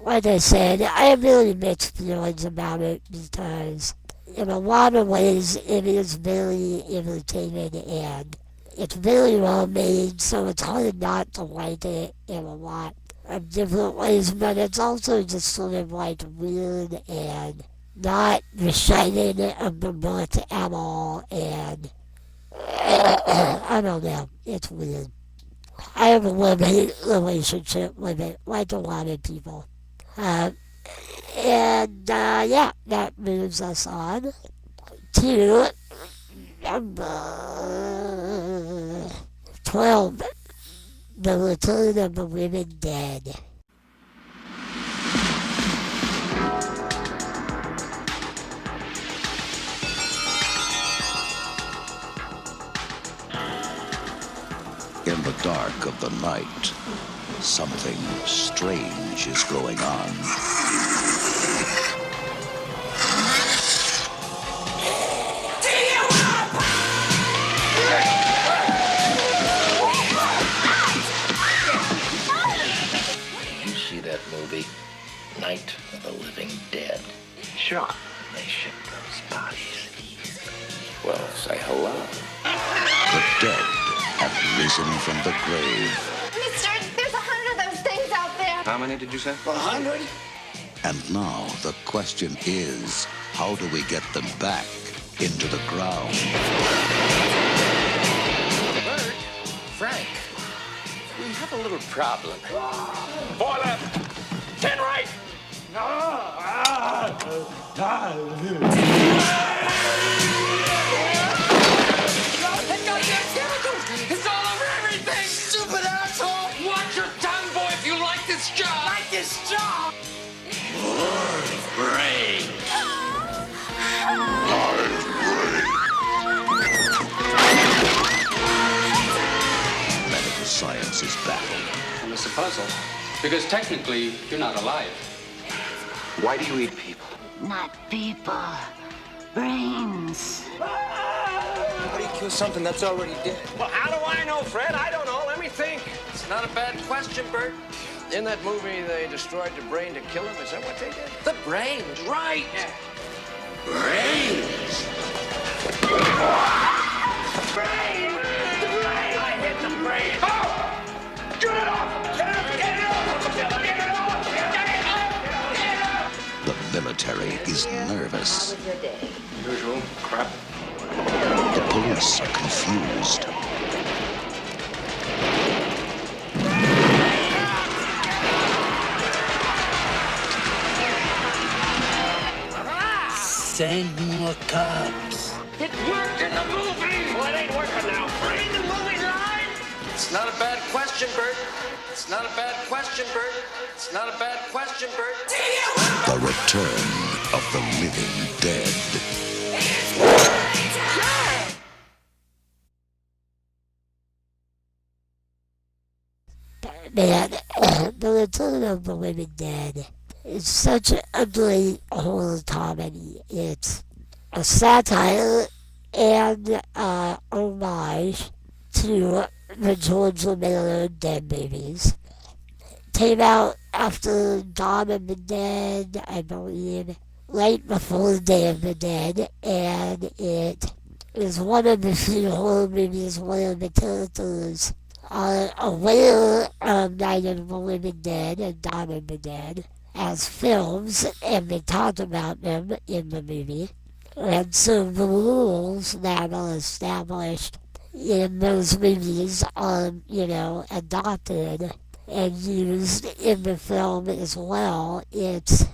like I said, I have really mixed feelings about it because in a lot of ways it is very entertaining and it's very well made, so it's hard not to like it in a lot of different ways, but it's also just sort of like weird and not the shining of the book at all, and I don't know, it's weird. I have a love-hate relationship with it, like a lot of people. Yeah, that moves us on to number 12, The Return of the Living Dead. In the dark of the night, something strange is going on. You see that movie, Night of the Living Dead? Sure. They ship those bodies. Well, say hello. The dead have risen from the grave. Mister, there's 100 of those things out there. How many did you say? 100? And now the question is, how do we get them back into the ground? Bert, Frank, we have a little problem. 4 left. 10 right. It's all over everything! Stupid asshole! Watch your tongue, boy, if you like this job! Like this job! Brain. Medical science is baffled. And it's a puzzle, because technically, you're not alive. Why do you eat people? Not people. Brains. How do you kill something that's already dead? Well, how do I know, Fred? I don't know. Let me think. It's not a bad question, Bert. In that movie, they destroyed the brain to kill him. Is that what they did? The brains, right. Brains! Brain! The brain! I hit the brain! Oh! Get it off! Get it off! Get it off! Get it off! Get it off! The military is nervous. Usual crap. The police are confused. Send more cops. It worked in the movie! Well, it ain't working now. Brain the movie line! It's not a bad question, Bert. It's not a bad question, Bert. It's not a bad question, Bert. The return of the living dead. Man, The Return of the Living Dead is such a great horror comedy. It's a satire and homage to the George Romero Dead movies. Came out after Dawn of the Dead, I believe, right before Day of the Dead, and it is one of the few horror movies where the characters are aware of Night of the Living Dead and Dawn of the Dead as films, and they talk about them in the movie. And so the rules that are established in those movies are, adopted and used in the film as well. It's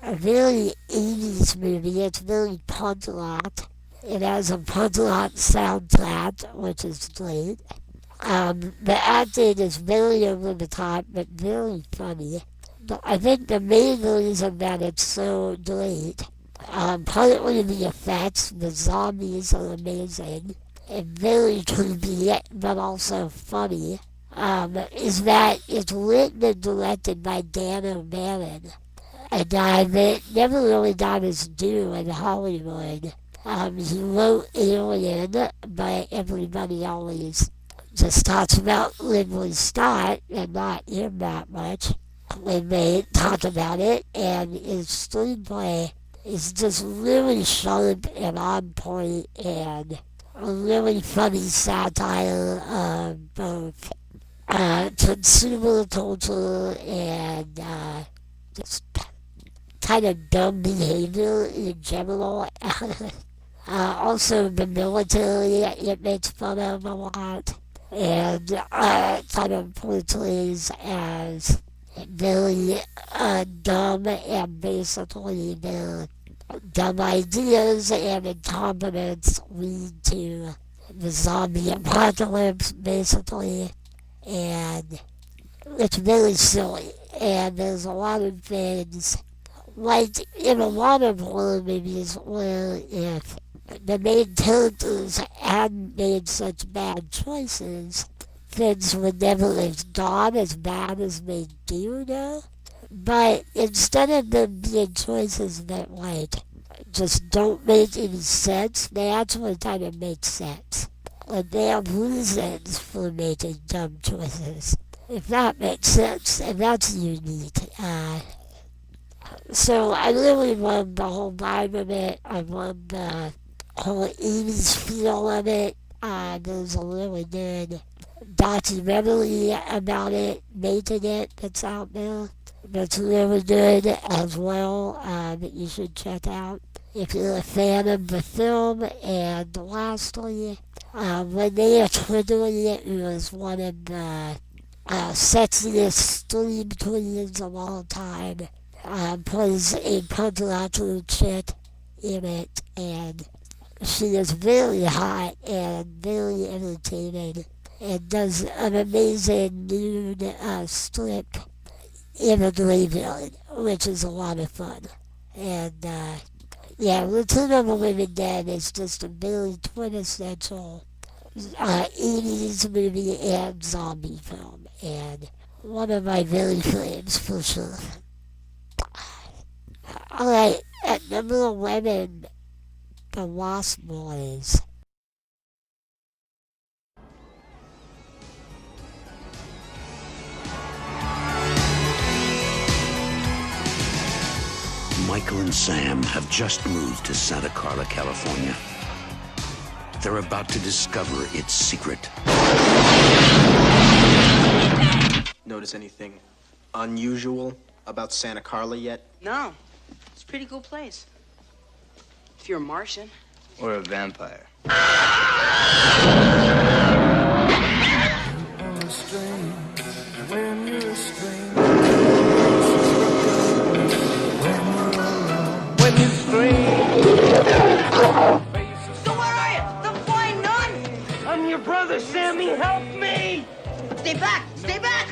a very 80s movie. It's very punk rock. It has a punk rock soundtrack, which is great. The acting is very over the top, but very funny. But I think the main reason that it's so great, partly the effects, the zombies are amazing, and very creepy, but also funny, is that it's written and directed by Dan O'Bannon, a guy that never really got his due in Hollywood. He wrote Alien, but everybody always just talks about Ridley Scott and not him that much when they talk about it, and his screenplay is just really sharp and on point, and a really funny satire of both consumer culture and just kind of dumb behavior in general. Also, the military it makes fun of a lot, and kind of portrays as very dumb, and basically their dumb ideas and incompetence lead to the zombie apocalypse, basically, and it's very silly, and there's a lot of things, like in a lot of horror movies, where if the main characters hadn't made such bad choices, things would never have gone as bad as they do now. But instead of them being choices that, like, just don't make any sense, they actually kind of make sense. Like, they have reasons for making dumb choices. If that makes sense, and that's unique. So I really love the whole vibe of it. I love the whole 80s feel of it. There's a really good documentary about it, making it, that's out there. That's really good as well, that you should check out if you're a fan of the film. And lastly, Renee Twiddly, who is one of the sexiest stream queens of all time, plays a punk rocker chick in it, and she is very hot and very entertaining, and does an amazing nude strip in a graveyard, which is a lot of fun. And yeah, Return of the Living Dead is just a very quintessential 80s movie and zombie film, and one of my very faves for sure. Alright, at number 11, The Lost Boys. Michael and Sam have just moved to Santa Carla, California. They're about to discover its secret. Notice anything unusual about Santa Carla yet? No. It's a pretty cool place. If you're a Martian. Or a vampire. When you scream. So where are you? The flying nun? I'm your brother, Sammy. Help me! Stay back! Stay back!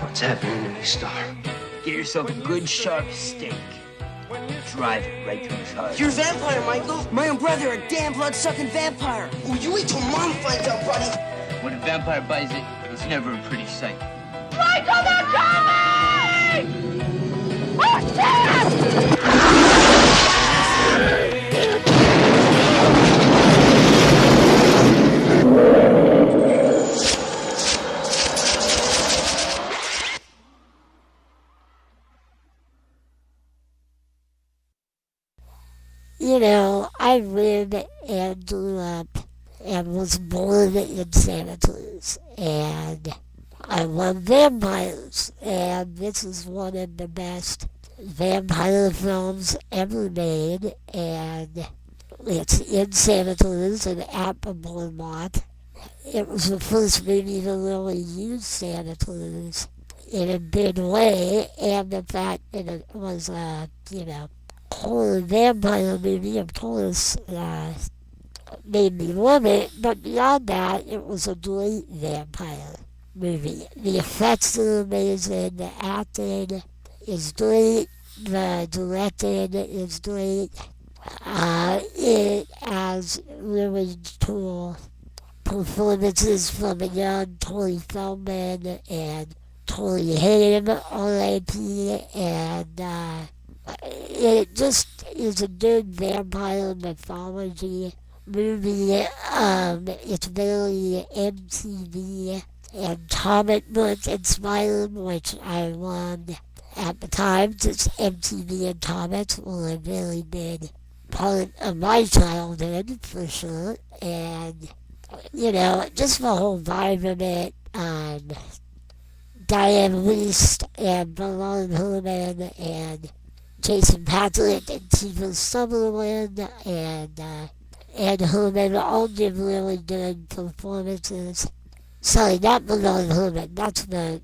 What's happening to me, Star? Get yourself a good sharp steak. Drive it right through his heart. You're a vampire, Michael. My own brother, a damn blood-sucking vampire. Oh, you wait till Mom finds out, buddy. When a vampire buys it, it's never a pretty sight. Michael, they're coming! Oh, shit! You know, I lived and grew up and was born in Santa Cruz, and I love vampires, and this is one of the best vampire films ever made, and it's in Santa Cruz and at the Boardwalk. It was the first movie to really use Santa Cruz in a big way, and the fact that it was horror vampire movie, of course, made me love it, but beyond that, it was a great vampire movie. The effects are amazing, the acting is great, the directing is great. It has really cool performances from a young Corey Feldman and Corey Haim, R.I.P., and it just is a good vampire mythology movie. It's very MTV and comic book inspired, which I loved at the time, since MTV and comics were a very big part of my childhood, for sure. And, just the whole vibe of it, Diane Wiest and Bernard Herrmann and Jason Patrick and Tifa Sutherland and Herrmann all did really good performances. Sorry, not Bernard Herrmann, that's the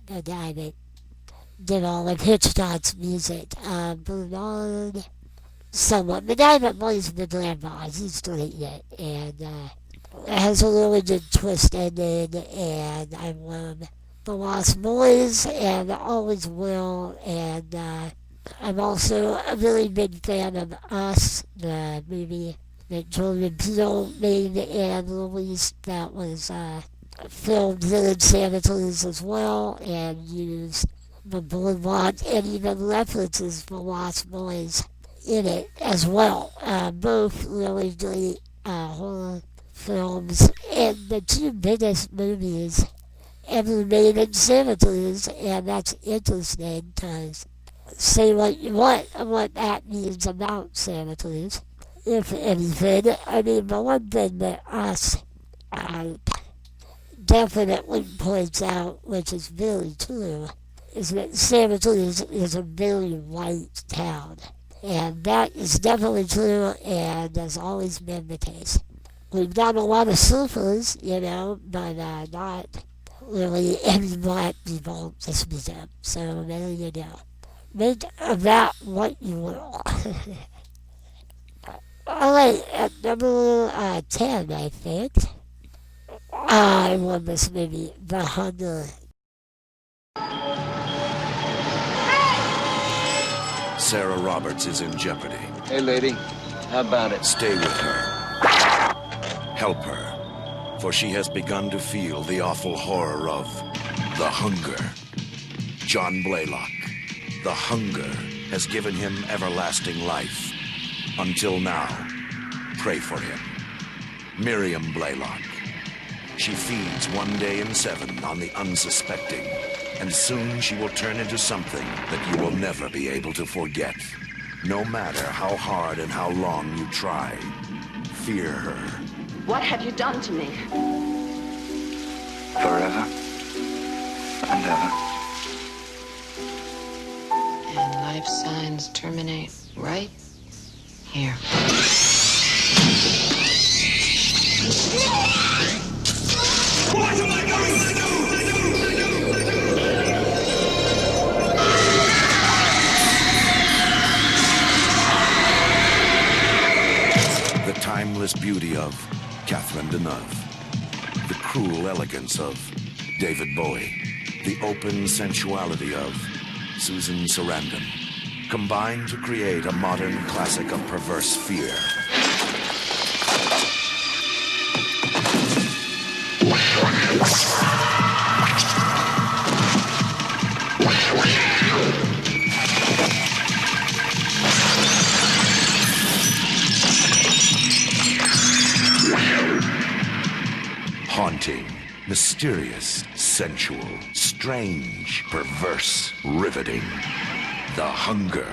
guy that did all of Hitchcock's music. Bernard someone, the guy that plays the grandpa, he's great in it, and it has a really good twist ending, and I love The Lost Boys, and always will, and I'm also a really big fan of Us, the movie that Jordan Peele made and released that was filmed here in Santa Cruz as well, and used the boardwalk and even references The Lost Boys in it as well. Both really great horror films, and the two biggest movies ever made in Santa Cruz, and that's interesting because say what you want and what that means about Santa Cruz, if anything. I mean, the one thing that us definitely points out, which is very true, is that Santa Cruz is a very white town. And that is definitely true, and has always been the case. We've got a lot of surfers, but not really any black people to speak of. So there you go. Make of that what you will. Alright, at number 10, I think, I love this movie, The Hunger. Sarah Roberts is in jeopardy. Hey, lady, how about it? Stay with her. Help her, for she has begun to feel the awful horror of the hunger. John Blaylock, the hunger, has given him everlasting life. Until now, pray for him. Miriam Blaylock. She feeds 1 day in 7 on the unsuspecting, and soon she will turn into something that you will never be able to forget. No matter how hard and how long you try, fear her. What have you done to me? Forever and ever. And life signs terminate right here. What am I going to do? The timeless beauty of Catherine Deneuve. The cruel elegance of David Bowie. The open sensuality of Susan Sarandon. Combined to create a modern classic of perverse fear. Haunting, mysterious, sensual, strange, perverse, riveting. The Hunger.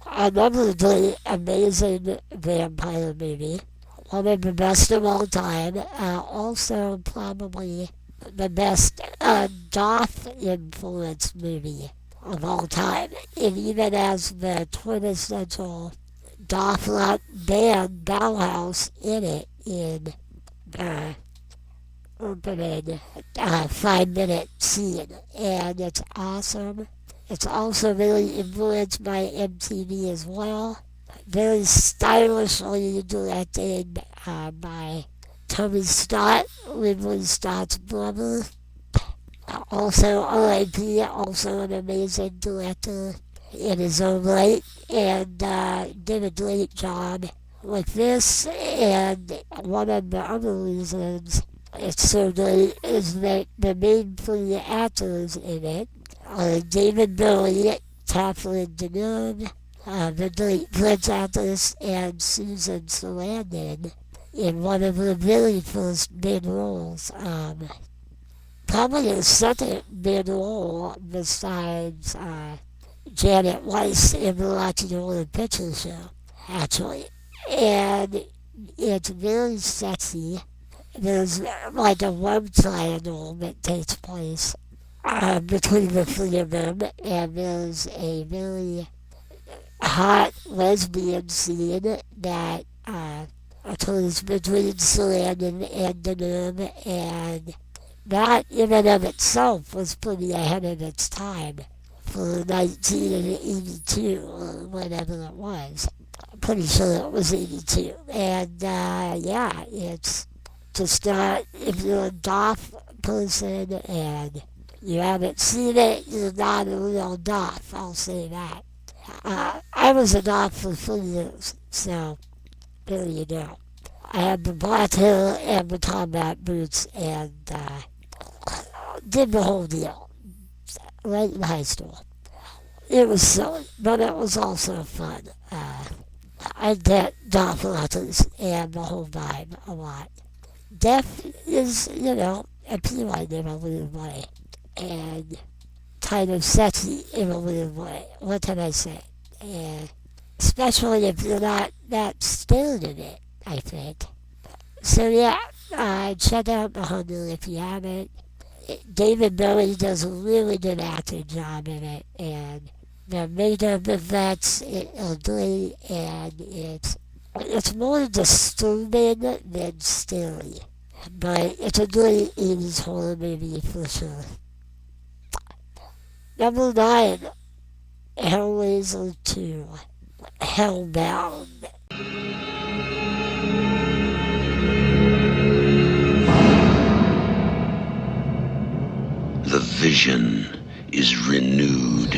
Another great, amazing vampire movie. One of the best of all time. Also probably the best goth-influenced movie of all time. It even has the quintessential goth rock band Bauhaus in it in the opening 5-minute scene. And it's awesome. It's also very influenced by MTV as well. Very stylishly directed by Tony Scott, Ridley Scott's brother. Also R.I.P., also an amazing director in his own right, and did a great job with this. And one of the other reasons it's so great is that the main 3 actors in it are David Bowie, Catherine Deneuve, the great French actress, and Susan Sarandon in one of her very first mid roles. Probably her second mid role besides Janet Weiss in the Rocky Horror Picture Show. actually. And it's very sexy. There's like a love triangle that takes place between the three of them, and there's a very hot lesbian scene that occurs between Sarandon and Cannom, and that in and of itself was pretty ahead of its time for 1982 or whatever it was. I'm pretty sure it was 82. And yeah, it's just not, if you're a goth person and you haven't seen it, you're not a real goth, I'll say that. I was a goth for 3 years, so there you go. I had the black hair and the combat boots and did the whole deal right in high school. It was silly, but it was also fun. I get goth records and the whole vibe a lot. Death is, appealing in a weird way, and kind of sexy in a weird way. What can I say? Especially if you're not that scared in it, I think. So yeah, check out The Hunger if you haven't. David Bowie does a really good acting job in it, and the makeup effects are great, and it's more disturbing than scary. But it's a great 80s horror movie for sure. Number 9, Hellraiser 2, Hellbound. The vision is renewed.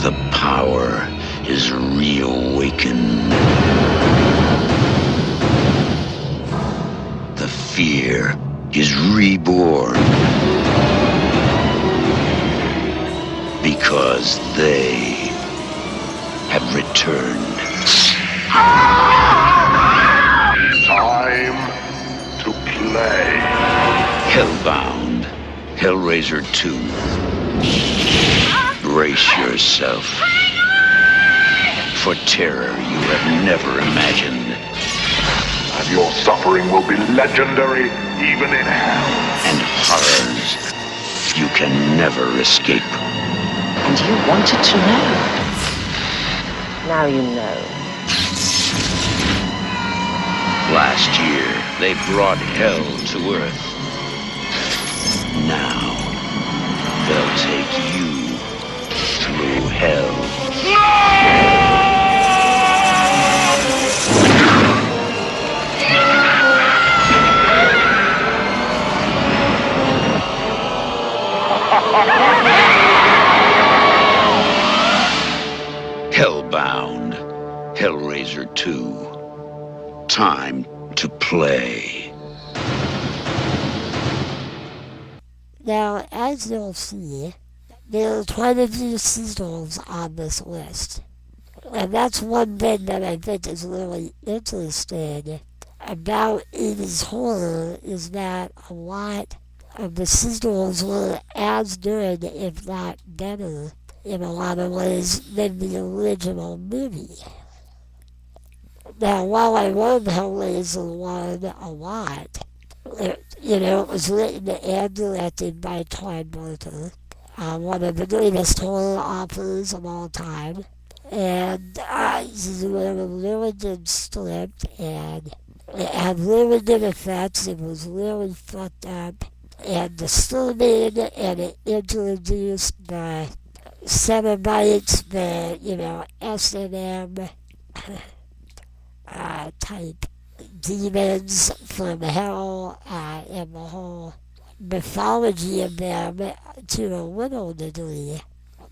The power is reawakened. The fear is reborn. Because they have returned. Time to play. Hellbound, Hellraiser 2. Brace yourself for terror you have never imagined. And your suffering will be legendary even in hell. And horrors you can never escape. And you wanted to know. Now you know. Last year, they brought hell to Earth. Now, they'll take you through hell. Hellbound, Hellraiser 2. Time to play. Now, as you'll see, there are quite a few sequels on this list. And that's one thing that I think is really interesting about 80s horror, is that a lot of the sequels were as good, if not better, in a lot of ways than the original movie. Now, while I love Hellraiser 1 a lot, it was written and directed by Todd Barker, one of the greatest horror authors of all time. And he's wrote a really good script, and it had really good effects. It was really fucked up and disturbing, and it introduced the Cenobites, the S&M type demons from hell, and the whole mythology of them to a little degree.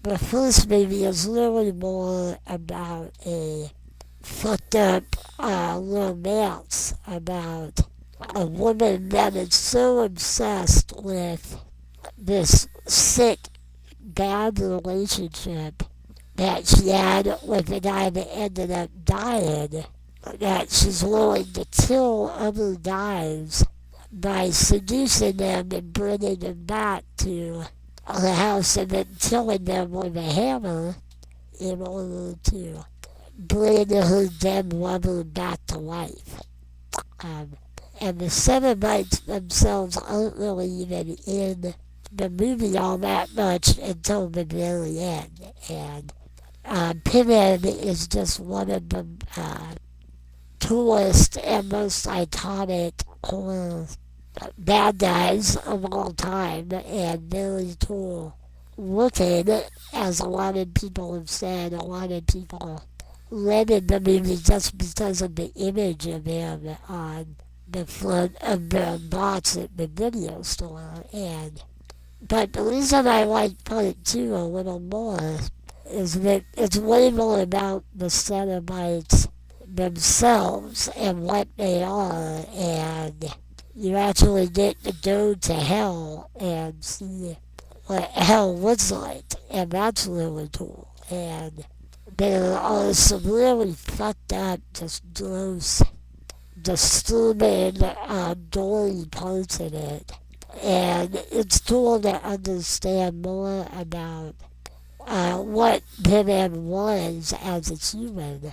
The first movie is really more about a fucked up romance about a woman that is so obsessed with this sick, bad relationship that she had with a guy that ended up dying, that she's willing to kill other guys by seducing them and bringing them back to the house and then killing them with a hammer in order to bring her dead lover back to life. And the Cenobites themselves aren't really even in the movie all that much until the very end. And Pinhead is just one of the coolest and most iconic horror bad guys of all time, and very cool looking, as a lot of people have said. A lot of people rented the movie just because of the image of him on the front of the box at the video store. But the reason I like part 2 a little more is that it's way more about the Cenobites themselves and what they are, and you actually get to go to hell and see what hell looks like, and that's really cool. And there are some really fucked up, just gross, disturbing, gory parts in it. And it's cool to understand more about what Pinhead was as a human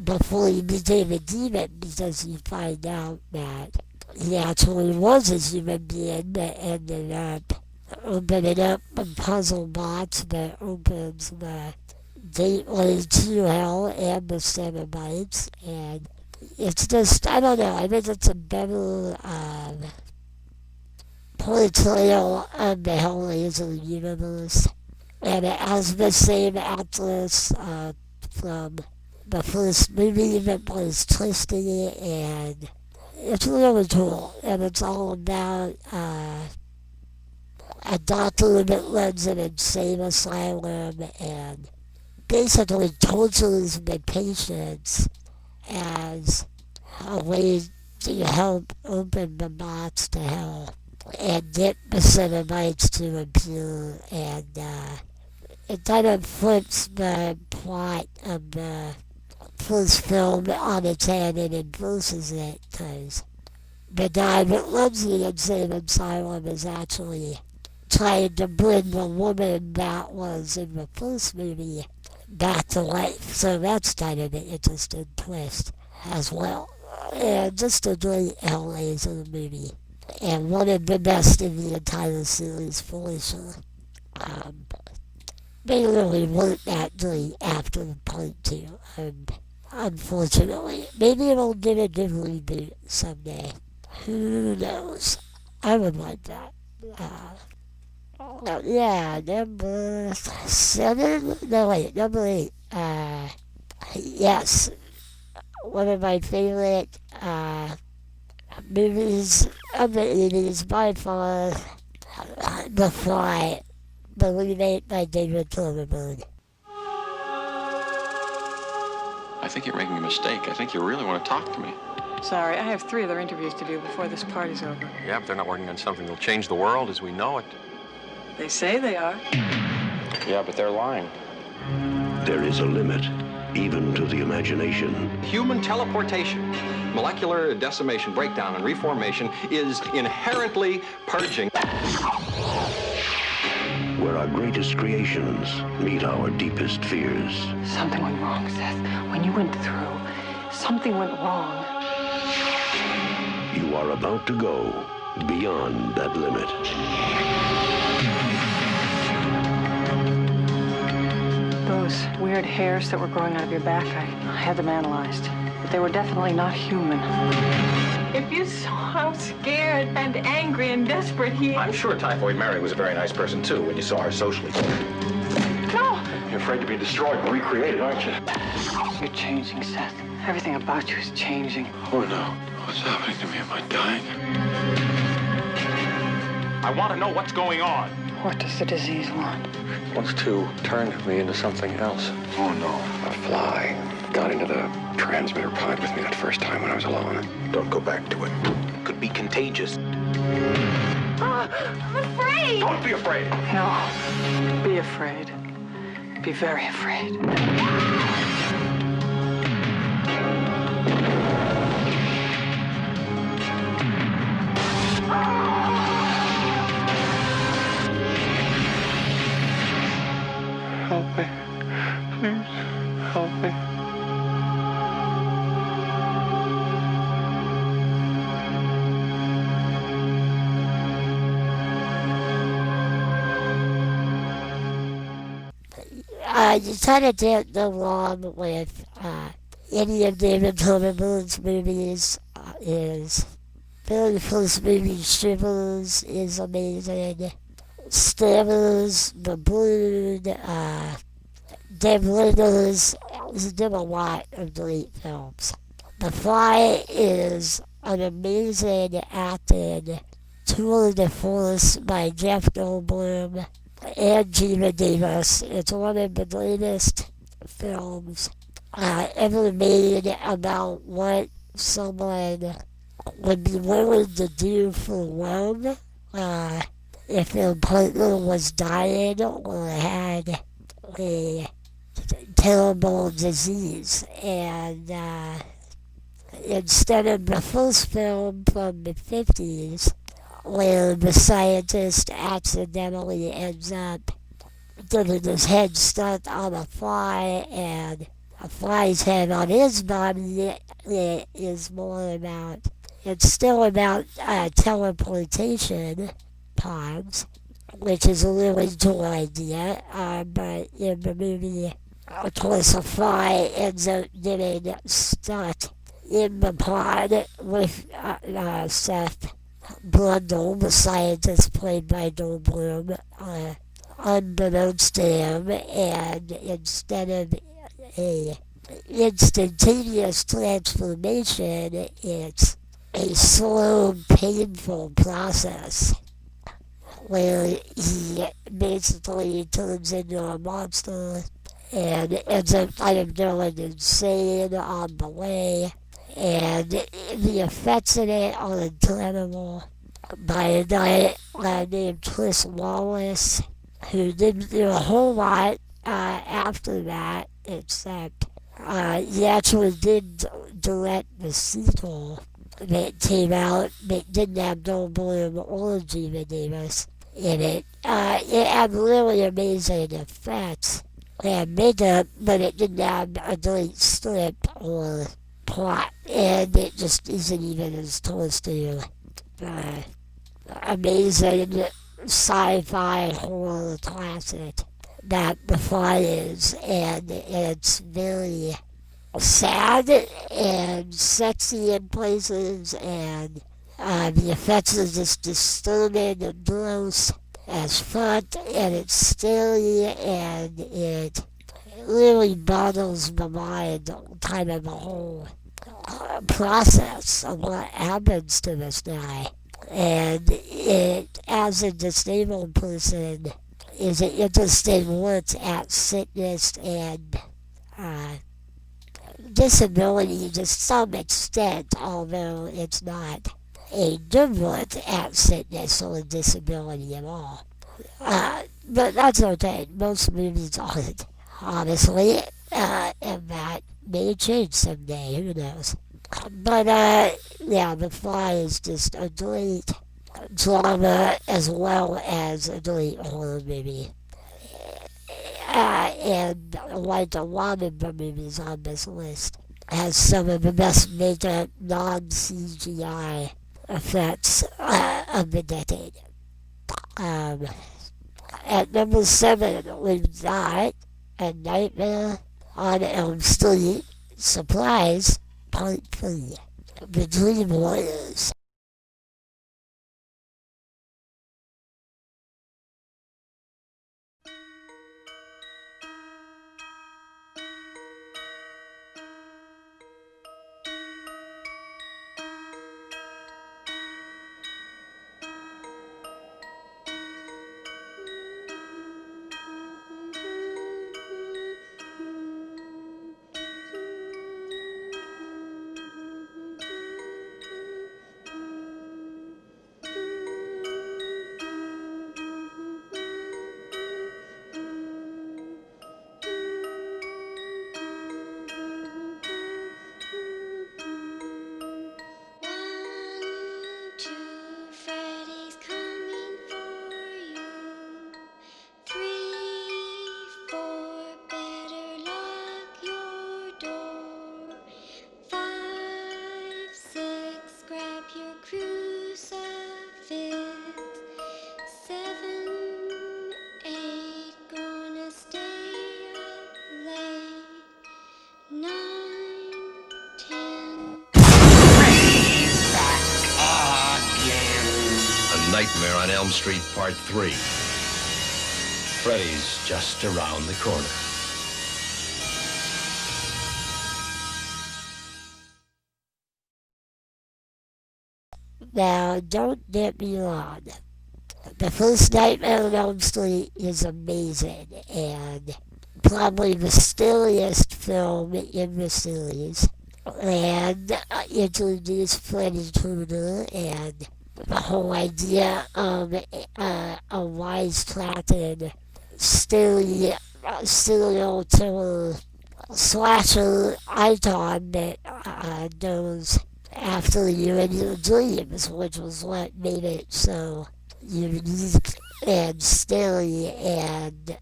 before he became a demon, because you find out that he actually was a human being that ended up opening up a puzzle box that opens the gateway to hell and the Cenobites. And it's just, I don't know, I think it's a better portrayal of the Hellraiser universe. And it has the same actress from the first movie that plays Tristy, and it's really cool. And it's all about a doctor that runs an insane asylum and basically tortures the patients as a way to help open the box to hell and get the Cenobites to appear. And it kind of flips the plot of the first film on its head and inverses it, because the guy that runs the insane asylum is actually trying to bring the woman that was in the first movie back to life. So that's kind of an interesting twist as well. And just a great Hellraiser movie. And one of the best in the entire series, for sure. They really weren't that great after part 2. Unfortunately. Maybe it'll get a good reboot someday. Who knows? I would like that. Yeah, number 7? No, wait, number 8. Yes. One of my favorite movies of the 80s, by far, The Fly, the remake by David Cronenberg. I think you're making a mistake. I think you really want to talk to me. Sorry, I have 3 other interviews to do before this party's over. Yeah, but they're not working on something that'll change the world as we know it. They say they are. Yeah, but they're lying. There is a limit, even to the imagination. Human teleportation, molecular decimation, breakdown, and reformation is inherently purging. Where our greatest creations meet our deepest fears. Something went wrong, Seth. When you went through, something went wrong. You are about to go beyond that limit. Those weird hairs that were growing out of your back, I had them analyzed. But they were definitely not human. If you saw how scared and angry and desperate he is. I'm sure Typhoid Mary was a very nice person, too, when you saw her socially. No! You're afraid to be destroyed and recreated, aren't you? You're changing, Seth. Everything about you is changing. Oh, no. What's happening to me? Am I dying? I want to know what's going on. What does the disease want? It wants to turn me into something else. Oh, no. A fly got into the transmitter pod with me that first time when I was alone. Don't go back to it. It could be contagious. I'm afraid! Don't be afraid! No. Be afraid. Be very afraid. Help me. Please, help me. You kind of can't go wrong with any of David Cronenberg's movies. His very first movie, Shivers, is amazing. Stammers, The Brood, Dead Ringers. He's done a lot of great films. The Fly is an amazing acted tour de force by Jeff Goldblum and Gina Davis. It's one of the greatest films ever made about what someone would be willing to do for one if their partner was dying or had a terrible disease. And instead of the first film from the 50s, where the scientist accidentally ends up getting his head stuck on a fly and a fly's head on his body, it is more about, it's still about teleportation pods, which is a really cool idea, but in the movie, of course, a fly ends up getting stuck in the pod with Seth Brundle, the scientist played by Goldblum, unbeknownst to him, and instead of a instantaneous transformation, it's a slow, painful process where he basically turns into a monster and ends up kind of going insane on the way. And the effects in it are incredible by a guy named Chris Wallace, who didn't do a whole lot after that, except he actually did direct the sequel that came out that didn't have Goldblum or Gina Davis in it. It had really amazing effects and makeup, but it didn't have a great script or plot, and it just isn't even as close to amazing sci-fi horror classic that The Fly is, and it's very sad and sexy in places, and the effects are just disturbing and gross as fuck, and it's scary, and it really boggles my mind, kind of the whole process of what happens to this guy. And it, as a disabled person, is an interesting look at sickness and disability to some extent, although it's not a good look at sickness or disability at all. But that's okay. Most movies aren't, honestly, and that may change someday. Who knows? But yeah, The Fly is just a great drama as well as a great horror movie. And like a lot of the movies on this list, has some of the best makeup, non-CGI effects of the decade. At number 7, we've got A Nightmare on Elm Street, Surprise, Part 3, The Dream Warriors. Nightmare on Elm Street Part 3. Freddy's just around the corner. Now, don't get me wrong. The first Nightmare on Elm Street is amazing and probably the scariest film in the series. And introduced Freddy Krueger and the whole idea of a wisecracking, serial killer slasher icon that goes after you in your dreams, which was what made it so unique and scary and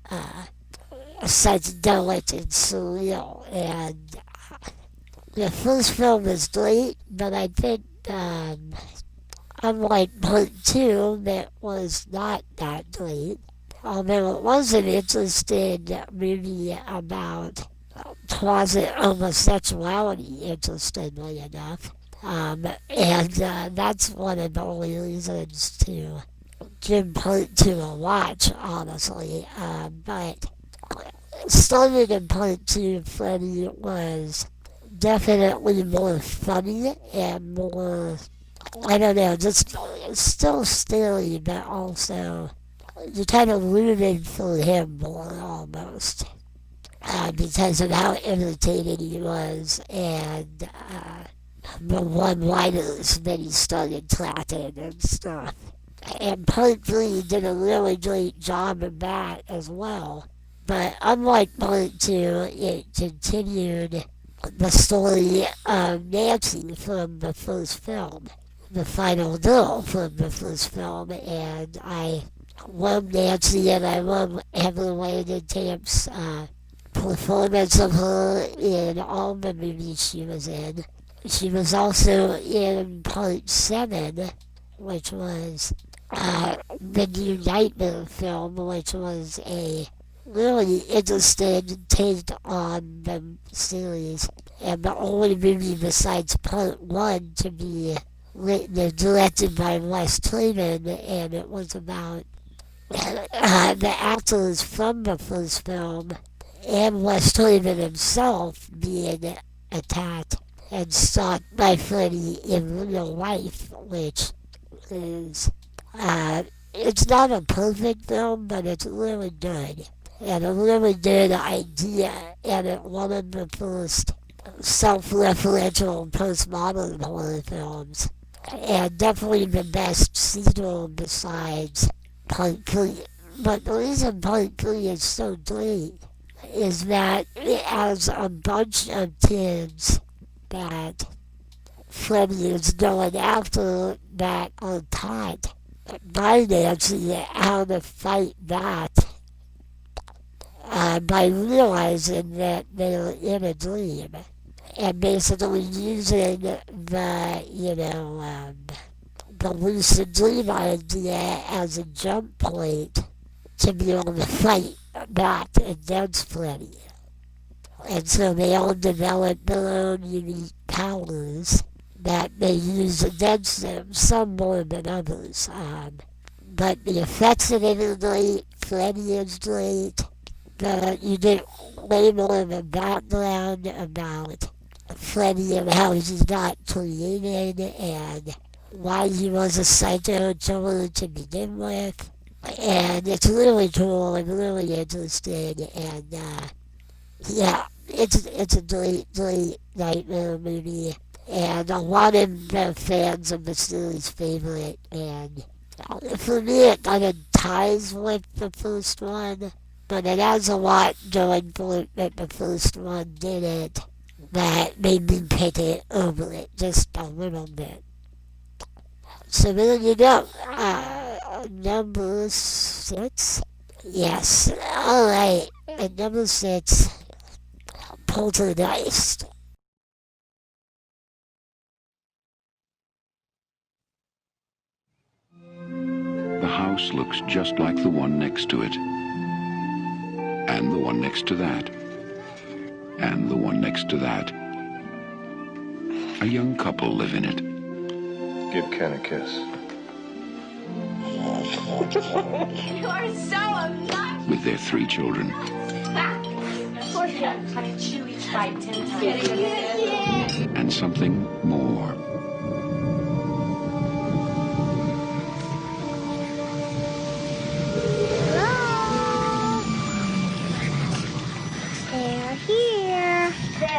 psychedelic and surreal. And the first film is great, but I think unlike part 2, that was not that great. Although it was an interesting movie about closet homosexuality, interestingly enough. And that's one of the only reasons to give part 2 a watch, honestly. But starting in part 2, Freddy was definitely more funny and more, I don't know, just still scary, but also you kind of rooted for him more almost because of how entertaining he was and the one-liners that he started cracking and stuff. And part 3 did a really great job of that as well. But unlike part 2, it continued the story of Nancy from the first film, the final girl from the first film, and I love Nancy and I love Heather Langenkamp's performance of her in all the movies she was in. She was also in part 7, which was the new Nightmare film, which was a really interesting take on the series, and the only movie besides part 1 to be written and directed by Wes Craven, and it was about the actors from the first film and Wes Craven himself being attacked and stalked by Freddy in real life, which is, it's not a perfect film, but it's really good. And a really good idea, and it one of the first self-referential postmodern horror films. And definitely the best sequel besides Part 3. But the reason Part 3 is so great is that it has a bunch of kids that Freddy is going after that are taught by Nancy how to fight that by realizing that they're in a dream and basically using the lucid dream idea as a jump point to be able to fight that against Freddy. And so they all develop their own unique powers that they use against them, some more than others. But the effects of it are great, Freddy is great. You get way more of a background about Freddy and how he got created and why he was a psycho killer to begin with. And it's really cool and really interesting, and yeah, it's a great nightmare movie, and a lot of the fans of the series favorite, and for me it kind of ties with the first one, but it has a lot going for it that the first one didn't that made me pick it over it just a little bit. So there you go. Number 6? Yes. Alright. At number 6, Poltergeist. The house looks just like the one next to it. And the one next to that. And the one next to that. A young couple live in it. Give Ken a kiss. You are so obnoxious. with their 3 children, Poor thing. Honey, chew each bite 10 times. and something more. They're here.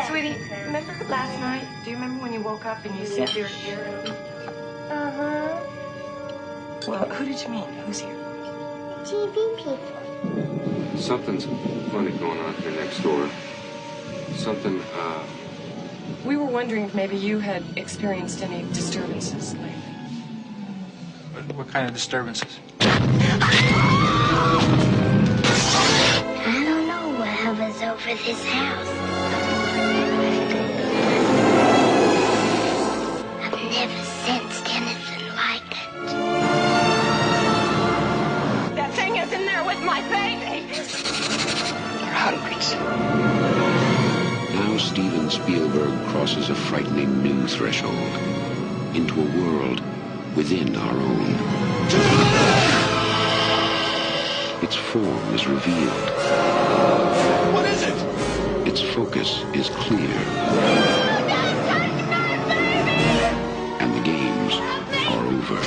Sweetie, remember last night? Do you remember when you woke up and you said you were here? Uh-huh. Well, who did you mean? Who's here? TV people. Something's funny going on here next door. Something, We were wondering if maybe you had experienced any disturbances lately. What kind of disturbances? I don't know what hovers over this house. I've never sensed anything like it. That thing is in there with my baby. They're hundreds. Now Steven Spielberg crosses a frightening new threshold into a world within our own. Its form is revealed. What is it? Its focus is clear. And the games are over.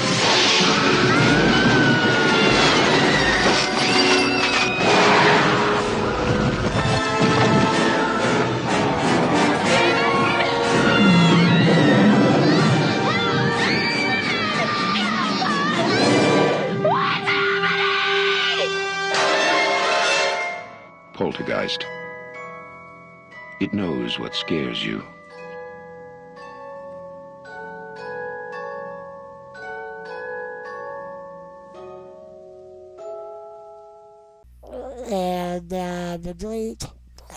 Poltergeist. It knows what scares you. And the great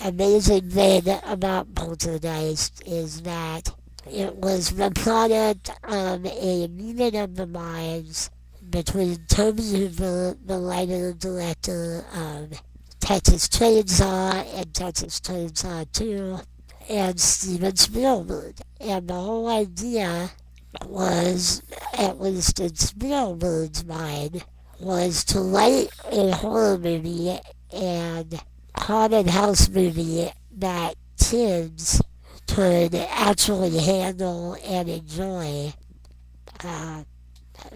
amazing thing about Poltergeist is that it was the product of a meeting of the minds between Toby Hooper, the writer and director of Texas Chainsaw and Texas Chainsaw 2, and Steven Spielberg. And the whole idea was, at least in Spielberg's mind, was to write a horror movie and haunted house movie that kids could actually handle and enjoy.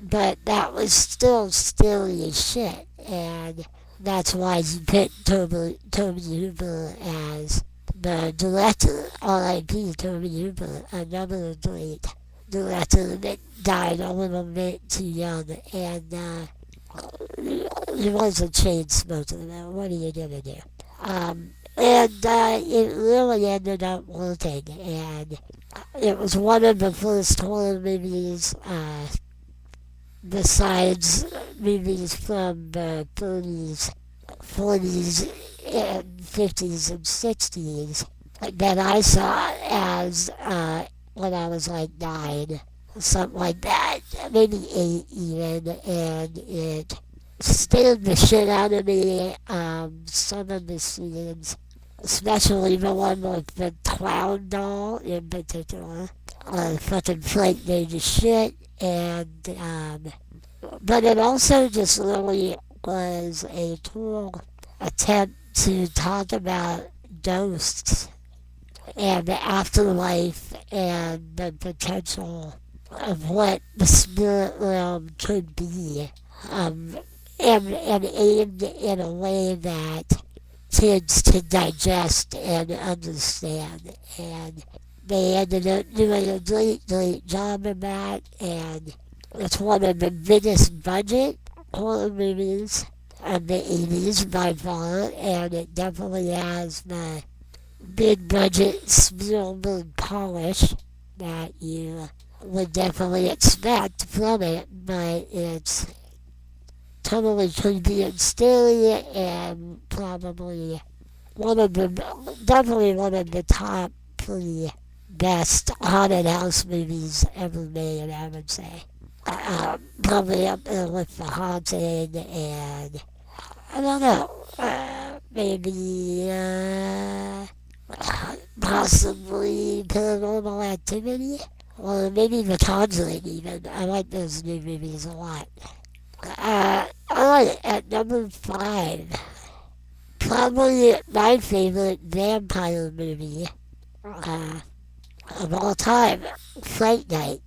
But that was still scary as shit, and that's why he picked Toby Hooper as the director. R.I.P. Toby Hooper, another great director that died a little bit too young, and he was a chain smoker, though. What are you gonna do? And it really ended up working, and it was one of the first horror movies, besides movies from the 30s, 40s, and 50s and 60s that I saw as when I was like 9, something like that, maybe 8 even, and it scared the shit out of me. Some of the scenes, especially the one with the clown doll in particular, fucking freaked me to shit. And but it also just really was a cool attempt to talk about ghosts and the afterlife and the potential of what the spirit realm could be, and aimed in a way that kids could digest and understand. And they ended up doing a great job of that, and it's one of the biggest budget horror movies of the 80s by far, and it definitely has the big budget Spielberg polish that you would definitely expect from it, but it's totally creepy and scary, and probably definitely one of the top 3 best haunted house movies ever made, I would say. Probably up there with The Haunted, and I don't know, maybe possibly Paranormal Activity, or maybe The Conjuring even. I like those new movies a lot. Alright, at number 5. Probably my favorite vampire movie of all time, Fright Night.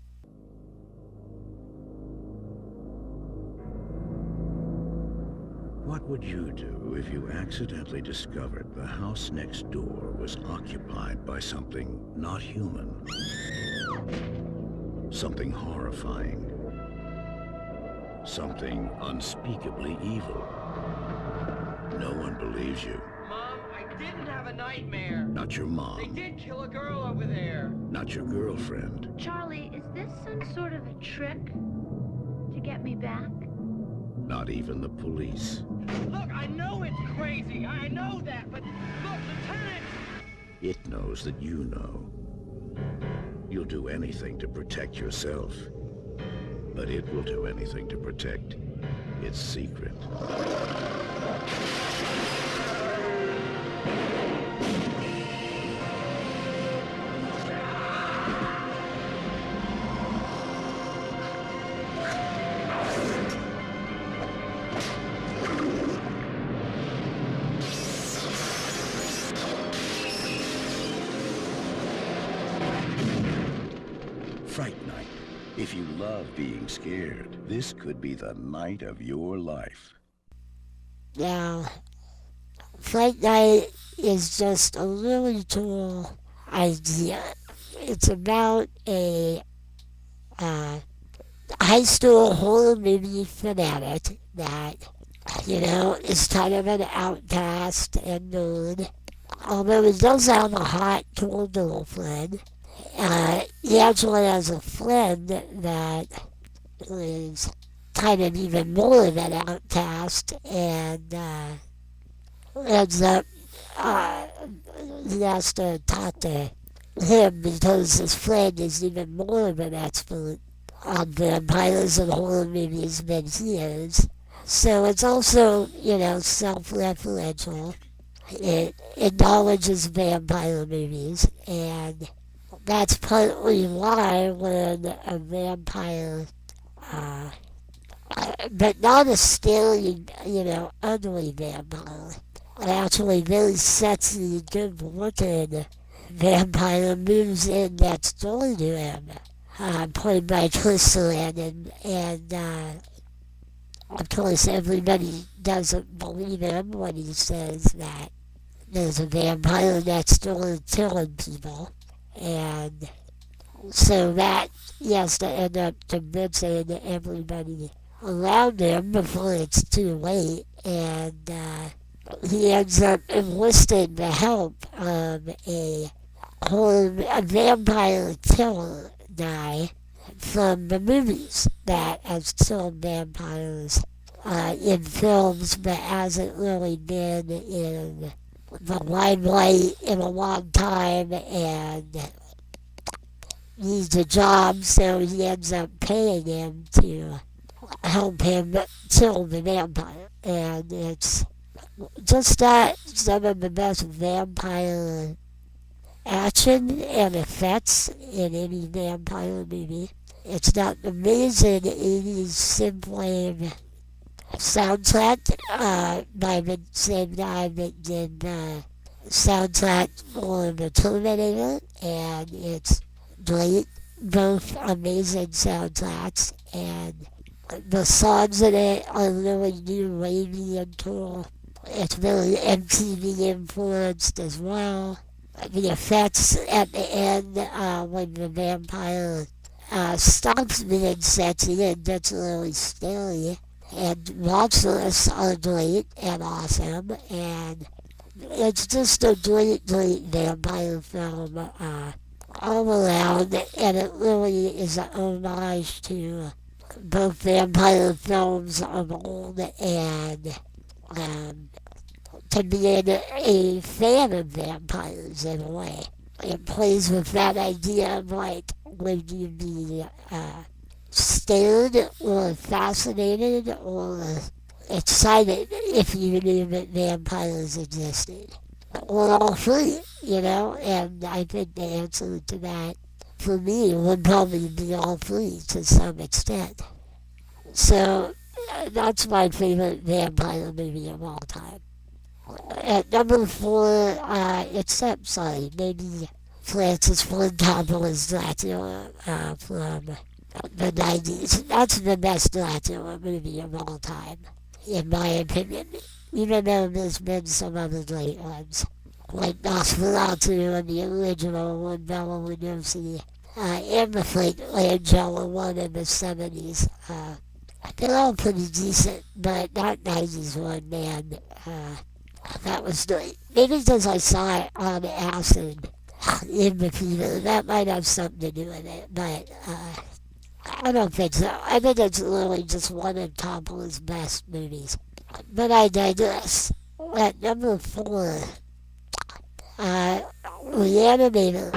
What would you do if you accidentally discovered the house next door was occupied by something not human? Something horrifying. Something unspeakably evil. No one believes you. Mom, I didn't have a nightmare. Not your mom. They did kill a girl over there. Not your girlfriend. Charlie, is this some sort of a trick to get me back? Not even the police. Look, I know it's crazy. I know that, but look, Lieutenant! It knows that you know. You'll do anything to protect yourself, but it will do anything to protect its secret. Fright Night. If you love being scared, this could be the night of your life. Now, Fright Night is just a really cool idea. It's about a high school horror movie fanatic that, is kind of an outcast and nerd. Although he does have a hot, cool girlfriend. He actually has a friend that is kind of even more of an outcast and ends up, he has to talk to him because his friend is even more of an expert on vampires and horror movies than he is. So it's also, self-referential. It acknowledges vampire movies, and that's partly why when a vampire, but not a scary, ugly vampire, actually very sexy, good-looking vampire moves in next door to him, played by Chris Sarandon, and of course everybody doesn't believe him when he says that there's a vampire next door killing people. And so that he has to end up convincing everybody around him before it's too late. And he ends up enlisting the help of a vampire killer guy from the movies that has killed vampires in films but hasn't really been in the limelight in a long time and needs a job, so he ends up paying him to help him kill the vampire. And it's just got some of the best vampire action and effects in any vampire movie. It's got an amazing 80s synthwave soundtrack by the same guy that did the soundtrack for the Terminator, and it's great, both amazing soundtracks, and the songs in it are really new, wavy, and cool. It's very MTV influenced as well. The effects at the end when the vampire stops being sexy and gets really scary and monstrous are great and awesome, and it's just a great vampire film all around, and it really is an homage to both vampire films of old and to being a fan of vampires in a way. It plays with that idea of like, would you be scared or fascinated or excited if you knew that vampires existed? Or all three, and I think the answer to that for me would probably be all three to some extent. So That's my favorite vampire movie of all time. At number 4, except, sorry, maybe Francis Ford Coppola's Dracula from the 90s. That's the best Dracula movie of all time, in my opinion. Even though there's been some other great ones, like Nosferatu and the original one, Bela Lugosi, and the Frank Langella one in the 70s. They're all pretty decent, but that 90s one, man, that was great. Maybe because I saw it on acid in the theater, that might have something to do with it, but I don't think so. I think it's literally just one of Coppola's best movies. But I digress. At number 4, Reanimator.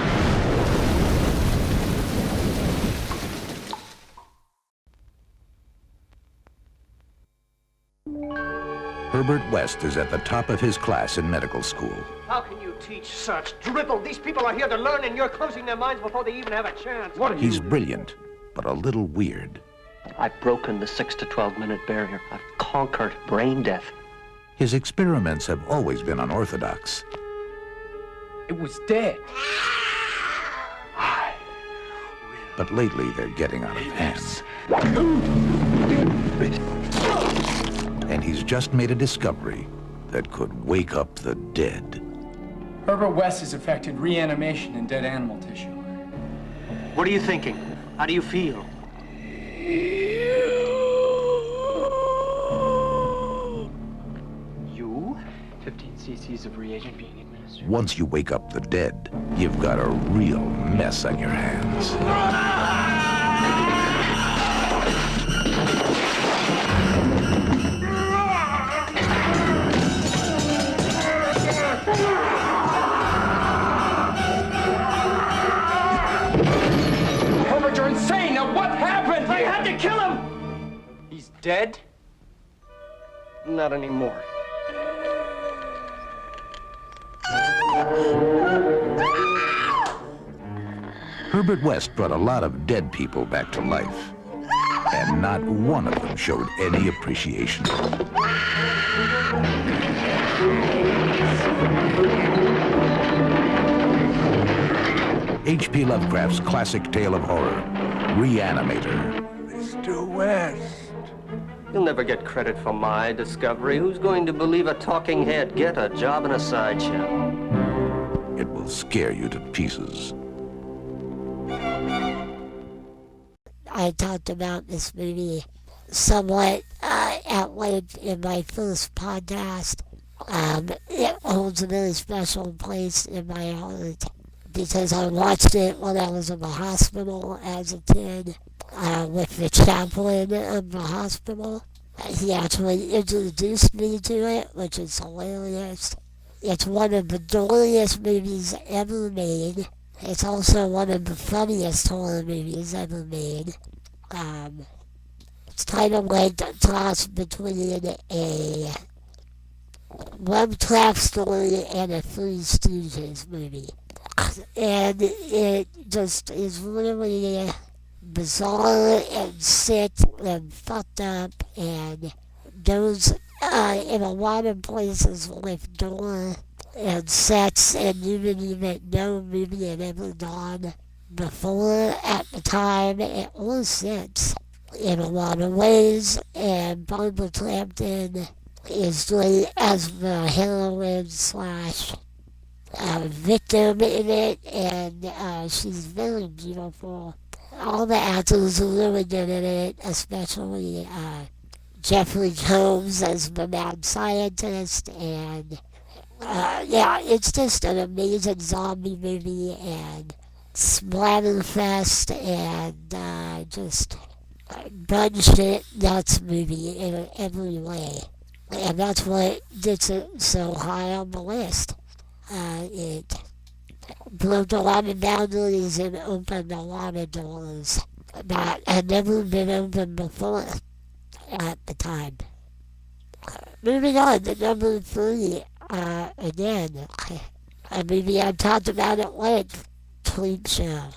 Herbert West is at the top of his class in medical school. How can you teach such drivel? These people are here to learn, and you're closing their minds before they even have a chance. What are He's brilliant, but a little weird. I've broken the 6 to 12 minute barrier. I've conquered brain death. His experiments have always been unorthodox. It was dead. But lately they're getting out of hand. And he's just made a discovery that could wake up the dead. Herbert West has effected reanimation in dead animal tissue. What are you thinking? How do you feel? You? 15 cc's of reagent being administered. Once you wake up the dead, you've got a real mess on your hands. Herbert, you're insane! Now what happened? I had to kill him! He's dead? Not anymore. Herbert West brought a lot of dead people back to life, and not one of them showed any appreciation. H.P. Lovecraft's classic tale of horror, Reanimator. Mr. West. You'll never get credit for my discovery. Who's going to believe a talking head? Get a job in a sideshow. It will scare you to pieces. I talked about this movie somewhat at length in my first podcast. It holds a very special place in my heart because I watched it when I was in the hospital as a kid with the chaplain of the hospital. He actually introduced me to it, which is hilarious. It's one of the dirtiest movies ever made. It's also one of the funniest horror movies ever made. It's kind of like a toss between a Lovecraft story and a Three Stooges movie. And it just is really bizarre and sick and fucked up and goes in a lot of places with gore and sex and nudity that no movie had ever done before at the time or since in a lot of ways. And Barbara Crampton is great as the heroine slash victim in it, and she's very beautiful. All the actors are really good in it, especially Jeffrey Combs as the mad scientist, and yeah, it's just an amazing zombie movie and splatterfest and just gun shit nuts movie in every way. And that's what gets it so high on the list. It broke a lot of boundaries and opened a lot of doors that had never been opened before at the time. Moving on to number 3, again, a movie I talked about at length, Creep Show.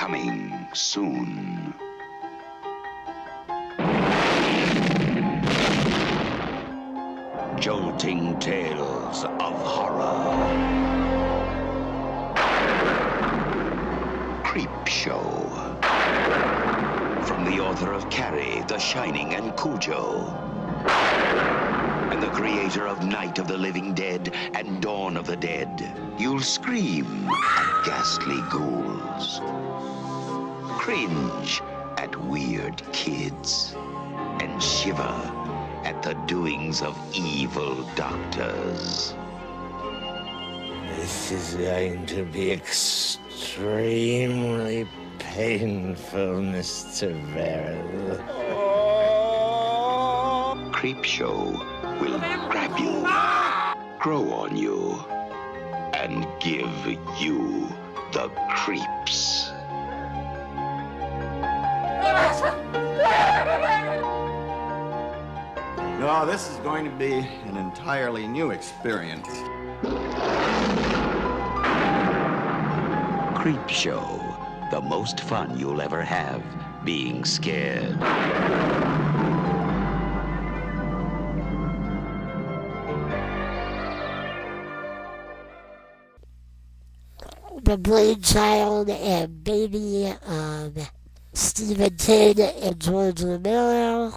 Coming soon. Jolting tales of horror. Creep Show. From the author of Carrie, The Shining, and Cujo. And the creator of Night of the Living Dead and Dawn of the Dead. You'll scream at ghastly ghouls. Cringe at weird kids. And shiver at the doings of evil doctors. This is going to be extremely painful, Mr. Verrill. Creep Show will grab you, grow on you, and give you the creeps. No, this is going to be an entirely new experience. Creep Show, the most fun you'll ever have being scared. The brainchild and baby of Stephen King and George Romero.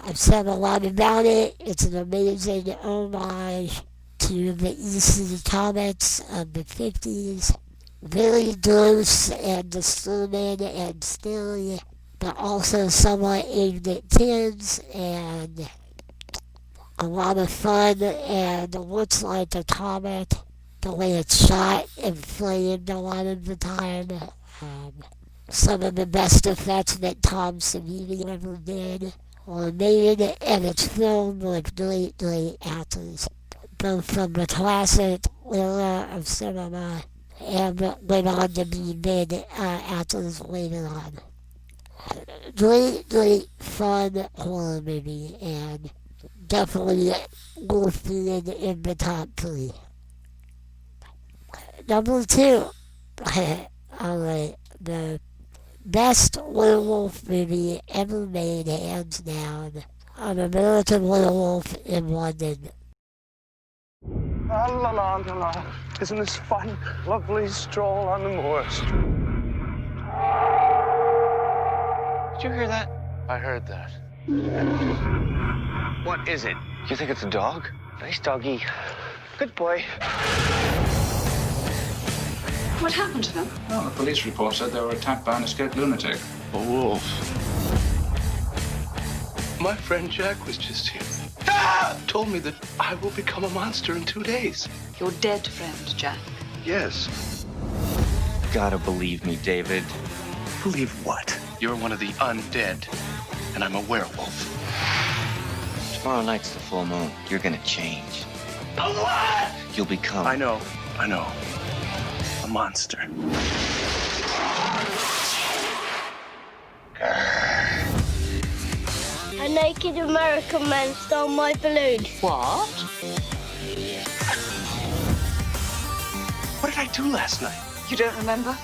I've said a lot about it. It's an amazing homage to the EC comics of the 50s. Very gross and disturbing and scary, but also somewhat aimed at kids, and a lot of fun, and looks like a comic the way it's shot and framed a lot of the time. Some of the best effects that Tom Savini ever did were made, and it's filmed with great actors, both from the classic era of cinema and went on to be big actors later on. Great fun horror movie, and definitely worth being in the top 3. Number 2, alright, the best werewolf movie ever made, hands down, An American Werewolf in London. La la la la la. Isn't this fun? Lovely stroll on the moors. Did you hear that? I heard that. What is it? You think it's a dog? Nice doggy. Good boy. What happened to them? Well, the police report said they were attacked by an escaped lunatic. A wolf. My friend Jack was just here. Ah! Told me that I will become a monster in 2 days. Your dead friend, Jack. Yes. Gotta believe me, David. Believe what? You're one of the undead, and I'm a werewolf. Tomorrow night's the full moon. You're gonna change. A what? You'll become... I know. A monster. A naked American man stole my balloon. What? What did I do last night? You don't remember?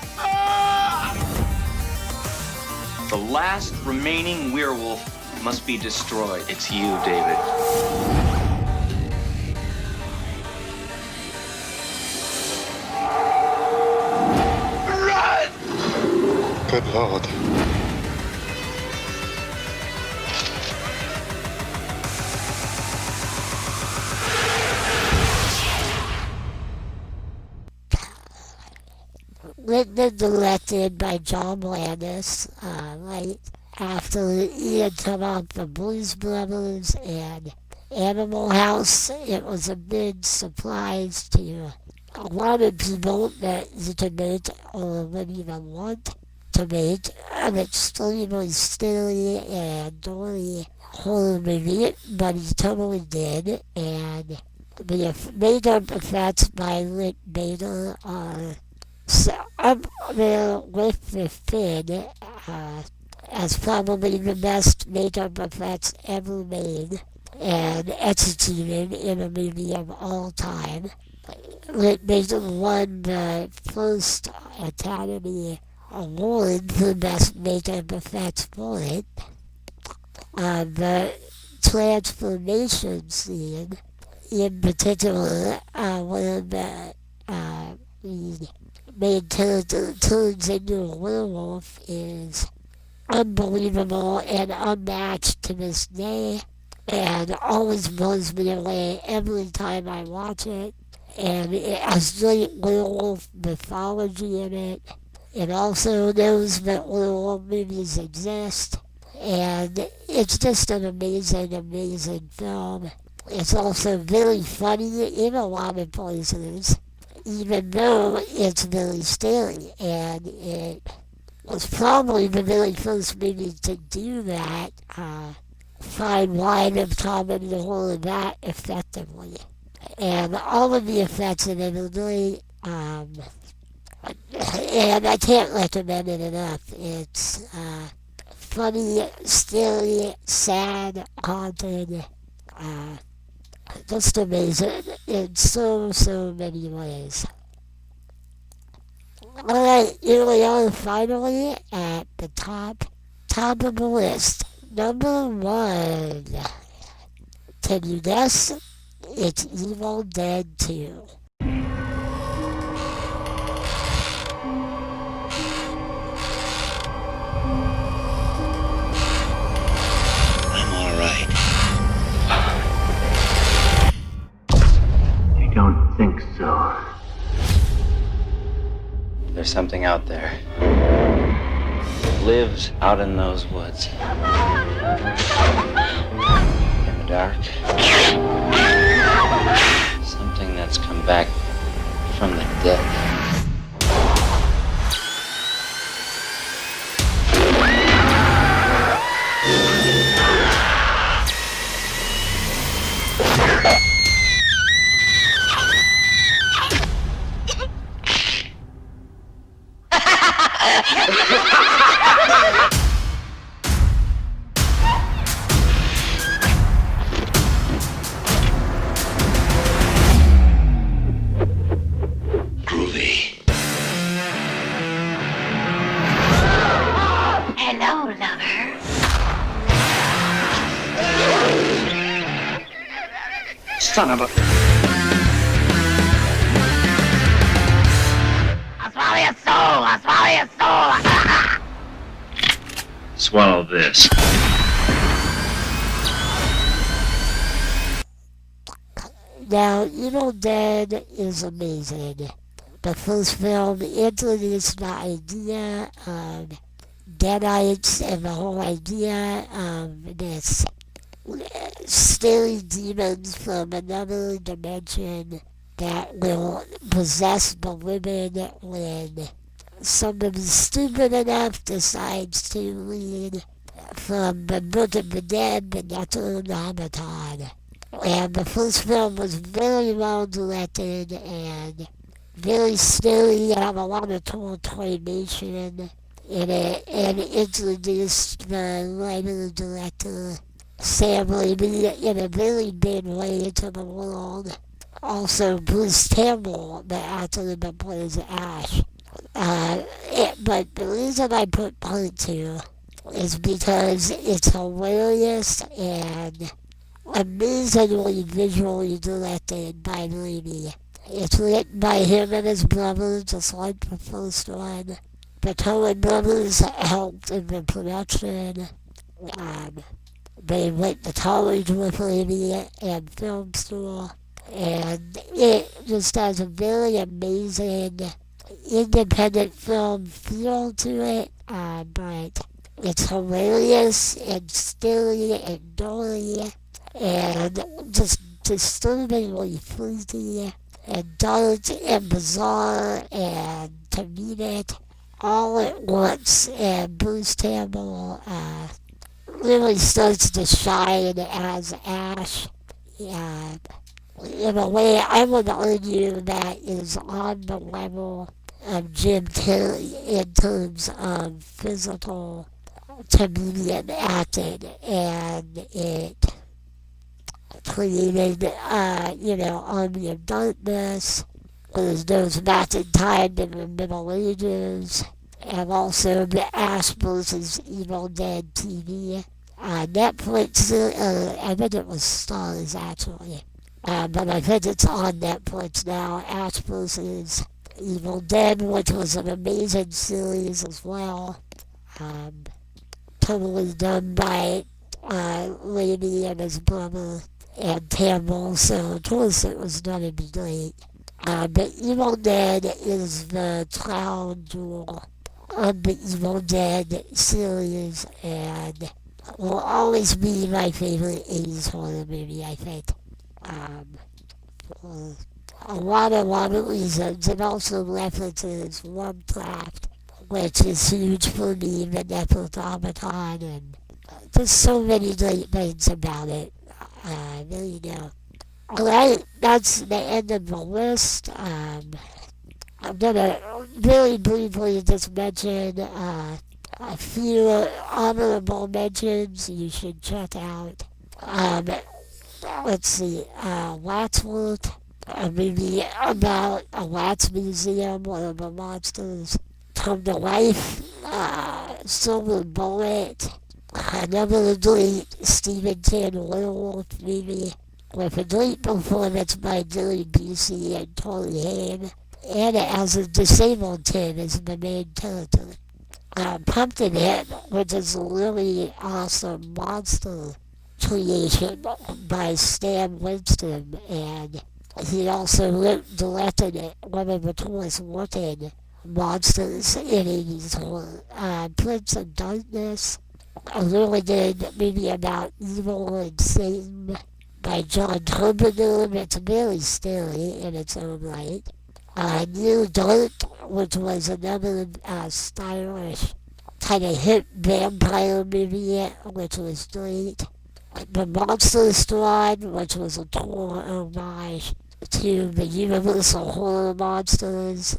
The last remaining werewolf must be destroyed. It's you, David. Good Lord. Written and directed by John Landis, right after he had come off the Blues Brothers and Animal House. It was a big surprise to a lot of people that he could make, or wouldn't even want to make, an extremely scary and gory horror movie, but he totally did. And the makeup effects by Rick Bader are up there with the Finn as probably the best makeup effects ever made and executed in a movie of all time. Rick Bader won the first Academy award for Best Makeup Effects for it. The transformation scene, in particular, where the main character turns into a werewolf, is unbelievable and unmatched to this day, and always blows me away every time I watch it. And it has great werewolf mythology in it. It also knows that werewolf movies exist, and it's just an amazing, amazing film. It's also very funny in a lot of places, even though it's very scary, and it was probably the very first movie to do that fine line of comedy horror that effectively. And all of the effects in it are great, and I can't recommend it enough. It's funny, scary, sad, haunted, just amazing in so many ways. Alright, here we are finally at the top of the list. Number 1. Can you guess? It's Evil Dead 2. I'm all right. I don't think so. There's something out there. It lives out in those woods. In the dark. Something that's come back from the dead. Hello, lover. Son of a... I'll swallow your soul! I'll swallow your soul! Swallow this. Now, Evil Dead is amazing. The first film introduced the idea of deadites and the whole idea of this scary demons from another dimension that will possess the living when somebody stupid enough decides to read from the Book of the Dead, the Necronomicon. And the first film was very well directed and very scary, had a lot of cool claymation in it, and introduced the writer-director Sam Raimi in a very big way to the world. Also, Bruce Campbell, the actor that plays Ash. But the reason I put part 2 is because it's hilarious and amazingly visually directed by Raimi. It's written by him and his brother, just like the first one. The Coen brothers helped in the production. They went to college with Raimi and film school. And it just has a very amazing independent film feel to it. But it's hilarious and scary and gory and just disturbingly freaky and dark and bizarre and comedic all at once. And Bruce Campbell really starts to shine as Ash. In a way, I would argue that is on the level of Jim Carrey in terms of physical comedian acting, and it created, Army of Darkness, where it goes back in time in the Middle Ages, and also the Ash vs. Evil Dead TV. Netflix, I think it was Stars actually, but I think it's on Netflix now. Ash vs. Evil Dead, which was an amazing series as well. Totally done by Lady and his brother and Campbell, so of course it was gonna be great. The Evil Dead is the crown jewel of the Evil Dead series and will always be my favorite 80s horror movie, I think. For a lot of reasons, and also references Lovecraft, which is huge for me, the Necronomicon, and just so many great things about it. There you go. Alright, that's the end of the list. I'm gonna really briefly just mention a few honorable mentions you should check out. Let's see, Wadsworth, a movie about a wax museum where the monsters come to life. Silver Bullet, another great Stephen King werewolf movie with a great performance by Gary Busey and Corey Haim, and it has a disabled kid as the main character. Pumpkinhead, which is a really awesome monster creation by Stan Winston, and he also directed it, one of the coolest looking monsters in 80s horror. Prince of Darkness, a really good movie about evil and Satan by John Carpenter. It's very scary in its own right. Near Dark, which was another stylish kind of hit vampire movie, which was great. The Monster Squad, which was a total homage to the Universal Horror Monsters.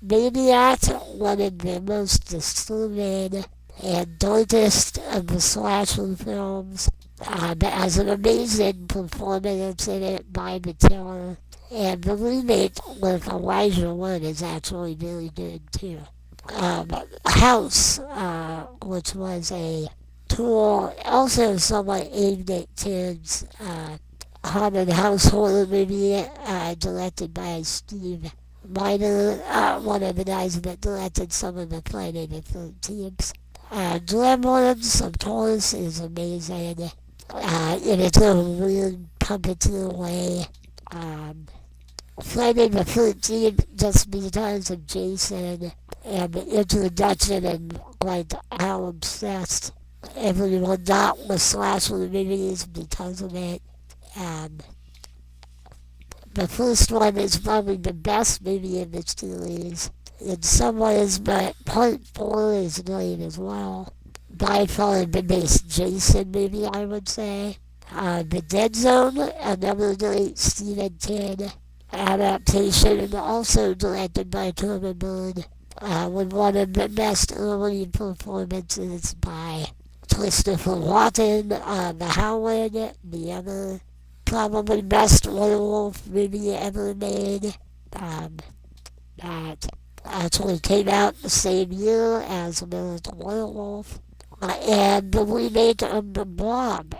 Maniac, one of the most disturbing and darkest of the slasher films, has an amazing performance in it by the killer. And the remake with Elijah Wood is actually very good too. House, which was a tool also somewhat aimed at kids, haunted house horror movie directed by Steve Miner, one of the guys that directed some of the Friday the 13th. Gremlins, of course, is amazing in its own weird puppeteer way. Friday the 13th, just because of Jason and the introduction and like how obsessed everyone got with slasher movies because of it. The first one is probably the best movie in the series in some ways, but part 4 is great as well. By far the best Jason movie, I would say. The Dead Zone, another great Stephen King adaptation, and also directed by Corbin Byrne, with one of the best early performances by Christopher Walken. The Howling, the other probably best werewolf movie ever made, that actually came out the same year as American Werewolf, and the remake of The Blob,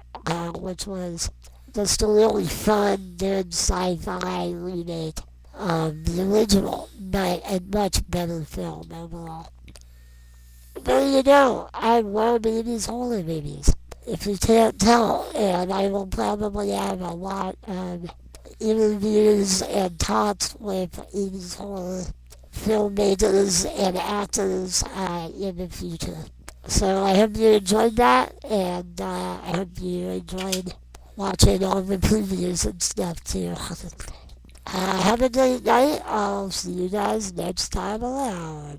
which was just a really fun, good sci-fi remake of the original, but a much better film overall. There you go, I love 80s horror movies, if you can't tell, and I will probably have a lot of interviews and talks with 80s horror filmmakers and actors in the future. So I hope you enjoyed that, and I hope you enjoyed watching all the previews and stuff too. Have a great night. I'll see you guys next time around.